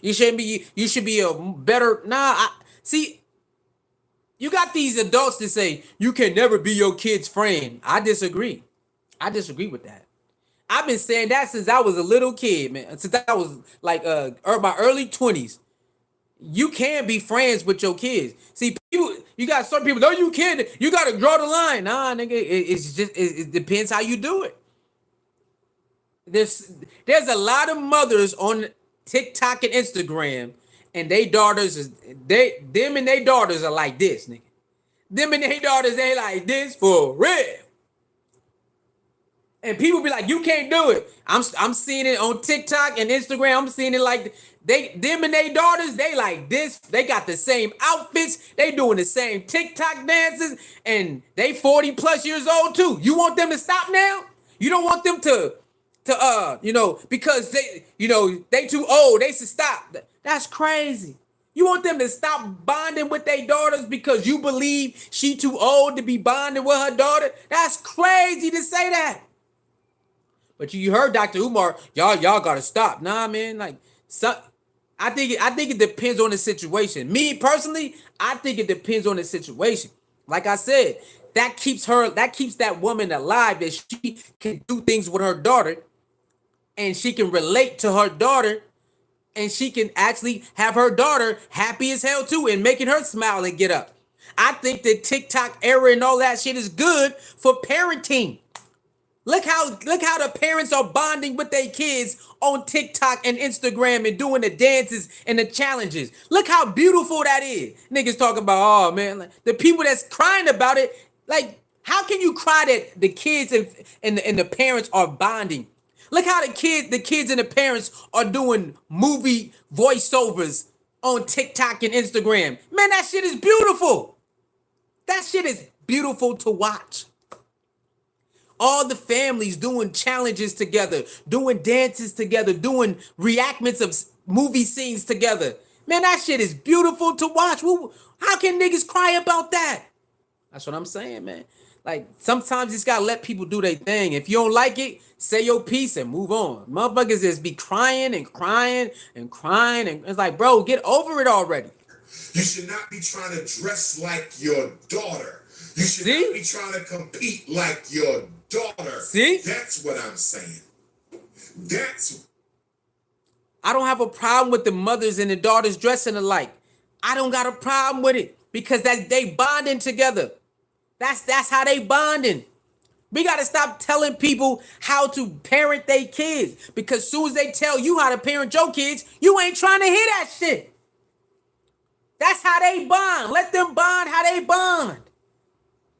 You should be a better. See, you got these adults that say you can never be your kid's friend. I disagree. With that. I've been saying that since I was a little kid, man. Since I was like my early 20s. You can be friends with your kids. See, you got some people. No, you can't. You got to draw the line. Nah, nigga. It depends how you do it. There's a lot of mothers on TikTok and Instagram, and they daughters them and they daughters are like this, nigga. Them and they daughters ain't like this for real. And people be like, you can't do it. I'm seeing it on TikTok and Instagram. I'm seeing it like them and they daughters, they like this. They got the same outfits. They doing the same TikTok dances, and they 40 plus years old too. You want them to stop now? You don't want them to because they too old. They should stop. That's crazy. You want them to stop bonding with their daughters because you believe she too old to be bonding with her daughter? That's crazy to say that. But you heard Dr. Umar, y'all gotta stop. Nah, man, like so, I think it depends on the situation. Me personally, I think it depends on the situation. Like I said, that keeps that woman alive that she can do things with her daughter and she can relate to her daughter and she can actually have her daughter happy as hell too and making her smile and get up. I think the TikTok era and all that shit is good for parenting. Look how the parents are bonding with their kids on TikTok and Instagram and doing the dances and the challenges. Look how beautiful that is. Niggas talking about, oh man, like, the people that's crying about it, like how can you cry that the kids and the parents are bonding? Look how the kids and the parents are doing movie voiceovers on TikTok and Instagram. Man, that shit is beautiful. That shit is beautiful to watch. All the families doing challenges together, doing dances together, doing reenactments of movie scenes together. Man, that shit is beautiful to watch. How can niggas cry about that? That's what I'm saying, man. Like, sometimes you just gotta let people do their thing. If you don't like it, say your piece and move on. Motherfuckers just be crying and crying and crying. And it's like, bro, get over it already. You should not be trying to dress like your daughter. You should not be trying to compete like your daughter. See? That's what I'm saying. I don't have a problem with the mothers and the daughters dressing alike. I don't got a problem with it because they bonding together. That's how they bonding. We got to stop telling people how to parent their kids because as soon as they tell you how to parent your kids, you ain't trying to hear that shit. That's how they bond. Let them bond how they bond.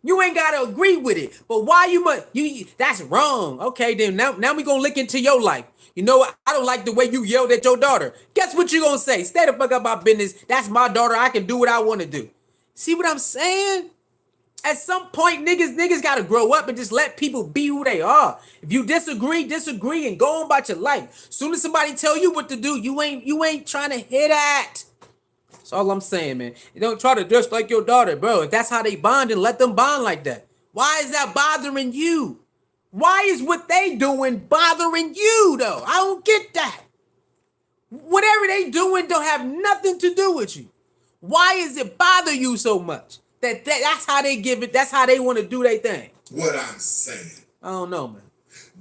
You ain't gotta agree with it, but why you that's wrong. Okay, then now we gonna look into your life. You know what? I don't like the way you yelled at your daughter. Guess what you gonna say? Stay the fuck up my business. That's my daughter. I can do what I want to do. See what I'm saying? At some point, niggas gotta grow up and just let people be who they are. If you disagree and go on about your life. Soon as somebody tell you what to do, you ain't trying to hear that. That's all I'm saying, man. You don't try to dress like your daughter, bro. If that's how they bond, then let them bond like that. Why is that bothering you? Why is what they doing bothering you, though? I don't get that. Whatever they doing don't have nothing to do with you. Why is it bother you so much? That's how they give it. That's how they want to do their thing. What I'm saying. I don't know, man.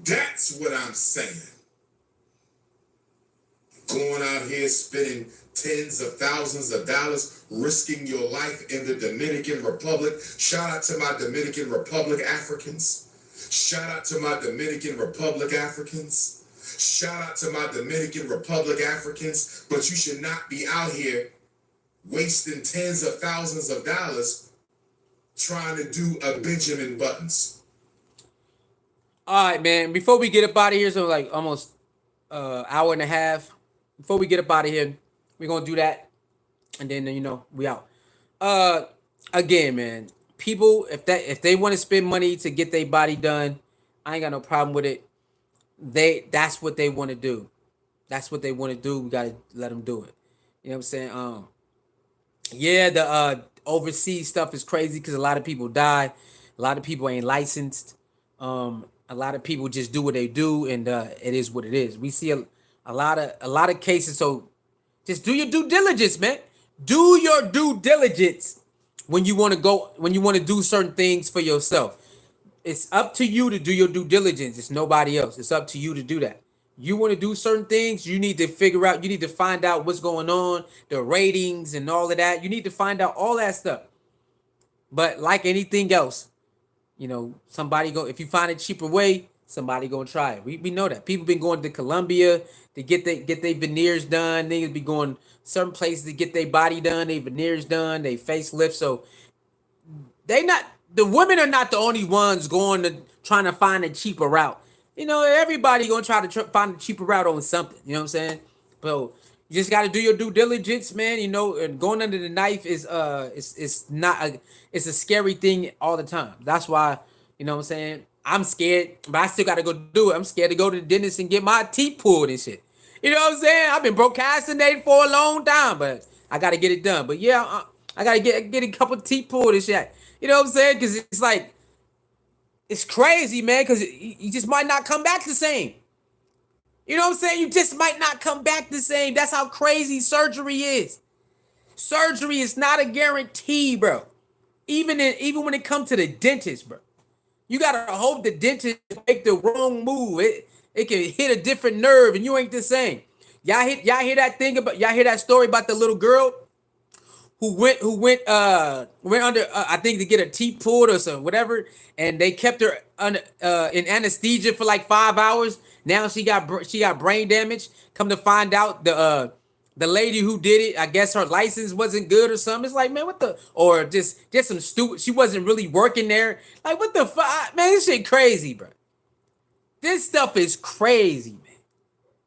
That's what I'm saying. Going out here spending tens of thousands of dollars, risking your life in the Dominican Republic. Shout out to my Dominican Republic Africans. Shout out to my Dominican Republic Africans. Shout out to my Dominican Republic Africans. But you should not be out here wasting tens of thousands of dollars trying to do a Benjamin Buttons. All right, man. Before we get up out of here, so like almost hour and a half. Before we get up out of here, we're gonna do that, and then we out. Again, man, people, if they want to spend money to get their body done, I ain't got no problem with it. That's what they want to do. That's what they want to do. We gotta let them do it. You know what I'm saying? Yeah, the overseas stuff is crazy because a lot of people die. A lot of people ain't licensed. A lot of people just do what they do, and it is what it is. We see a lot of cases. So just do your due diligence, man. Do your due diligence when you want to do certain things for yourself. It's up to you to do your due diligence. It's nobody else. It's up to you to do that. You want to do certain things, you need to find out what's going on, the ratings and all of that. You need to find out all that stuff. But like anything else, if you find a cheaper way, somebody gonna try it. We know that. People been going to Colombia to get their veneers done. Niggas be going certain places to get their body done, their veneers done, they facelift. So the women are not the only ones trying to find a cheaper route. Everybody gonna try to find a cheaper route on something. You know what I'm saying? But you just gotta do your due diligence, man. And going under the knife is it's a scary thing all the time. That's why, what I'm saying, I'm scared, but I still gotta go do it. I'm scared to go to the dentist and get my teeth pulled and shit. You know what I'm saying? I've been procrastinating for a long time, but I gotta get it done. But yeah, I gotta get a couple teeth pulled and shit. You know what I'm saying? Because it's like It's crazy, man, because you just might not come back the same. You know what I'm saying? You just might not come back the same. That's how crazy surgery is. Surgery is not a guarantee, bro. Even when it comes to the dentist, bro. You gotta hope the dentist make the wrong move. It can hit a different nerve and you ain't the same. Y'all hear that thing about y'all hear that story about the little girl who went under I think to get her teeth pulled or something whatever, and they kept her under in anesthesia for like 5 hours. Now she got brain damage. Come to find out the lady who did it, I guess her license wasn't good or something. It's like, man, what the, or just some stupid. She wasn't really working there. Like, what the fuck, man? This shit crazy, bro. This stuff is crazy, man.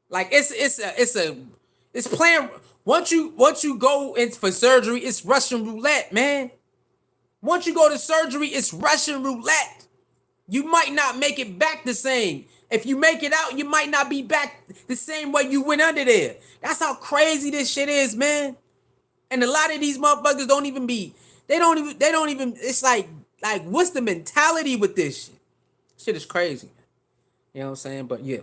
Like it's playing. Once you go in for surgery, it's Russian roulette, man. Once you go to surgery, it's Russian roulette. You might not make it back the same. If you make it out, you might not be back the same way you went under there. That's how crazy this shit is, man. And a lot of these motherfuckers don't even be. They don't even. It's like what's the mentality with this shit? Shit is crazy. You know what I'm saying? But yeah,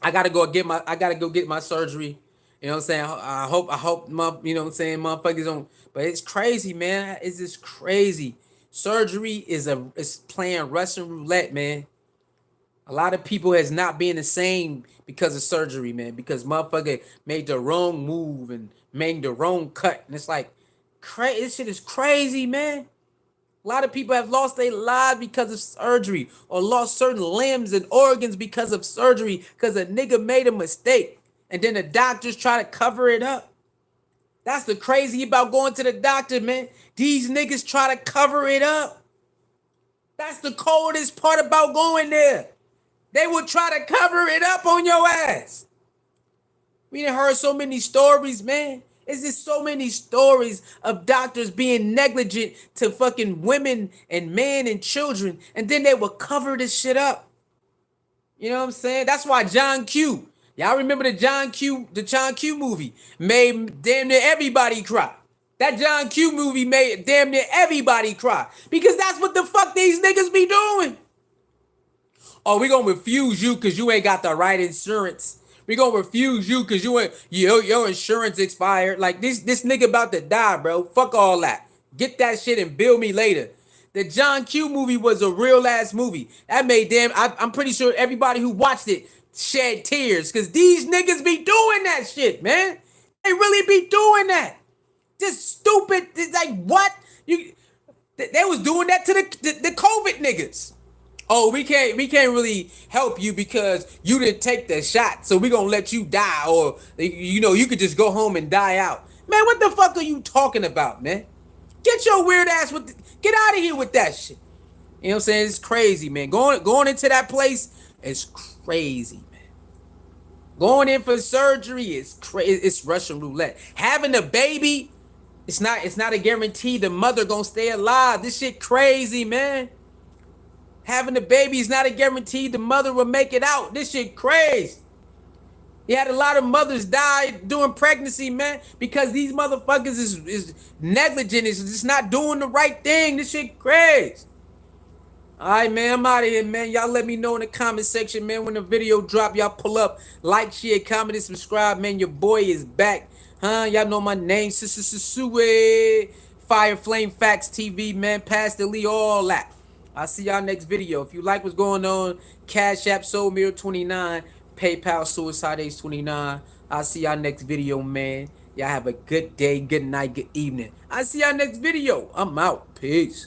I gotta go get my surgery. You know what I'm saying? I hope you know what I'm saying, motherfuckers don't, but it's crazy, man. It's just crazy. Surgery is playing Russian roulette, man. A lot of people has not been the same because of surgery, man, because motherfucker made the wrong move and made the wrong cut. And it's like this shit is crazy, man. A lot of people have lost their lives because of surgery or lost certain limbs and organs because of surgery because a nigga made a mistake and then the doctors try to cover it up. That's the crazy about going to the doctor, man. These niggas try to cover it up. That's the coldest part about going there. They will try to cover it up on your ass. We done heard so many stories, man. It's just so many stories of doctors being negligent to fucking women and men and children, and then they will cover this shit up. You know what I'm saying? That's why John Q. Y'all remember the John Q movie made damn near everybody cry. That John Q movie made damn near everybody cry because that's what the fuck these niggas be doing. Oh, we gonna refuse you because you ain't got the right insurance. We gonna refuse you because your insurance expired. Like this nigga about to die, bro. Fuck all that. Get that shit and bill me later. The John Q movie was a real ass movie. That made I'm pretty sure everybody who watched it shed tears because these niggas be doing that shit, man. They really be doing that. Just stupid. It's like what they was doing that to the COVID niggas. Oh, we can't really help you because you didn't take the shot, so we gonna let you die, or you could just go home and die out. Man, what the fuck are you talking about, man? Get your weird ass get out of here with that shit. You know what I'm saying? It's crazy, man. Going into that place is crazy, man. Going in for surgery is crazy. It's Russian roulette. Having a baby, it's not a guarantee the mother gonna stay alive. This shit crazy, man. Having a baby is not a guarantee the mother will make it out. This shit crazy. You had a lot of mothers die during pregnancy, man, because these motherfuckers is negligent. Is just not doing the right thing. This shit crazy. All right, man, I'm out of here, man. Y'all let me know in the comment section, man, when the video drop. Y'all pull up, like, share, comment, and subscribe, man. Your boy is back. Y'all know my name. Fire Flame Facts TV, man. Pastor Lee, all that. I'll see y'all next video. If you like what's going on, Cash App Soul Mirror 29, PayPal Suicide Ace 29. I'll see y'all next video, man. Y'all have a good day, good night, good evening. I'll see y'all next video. I'm out. Peace.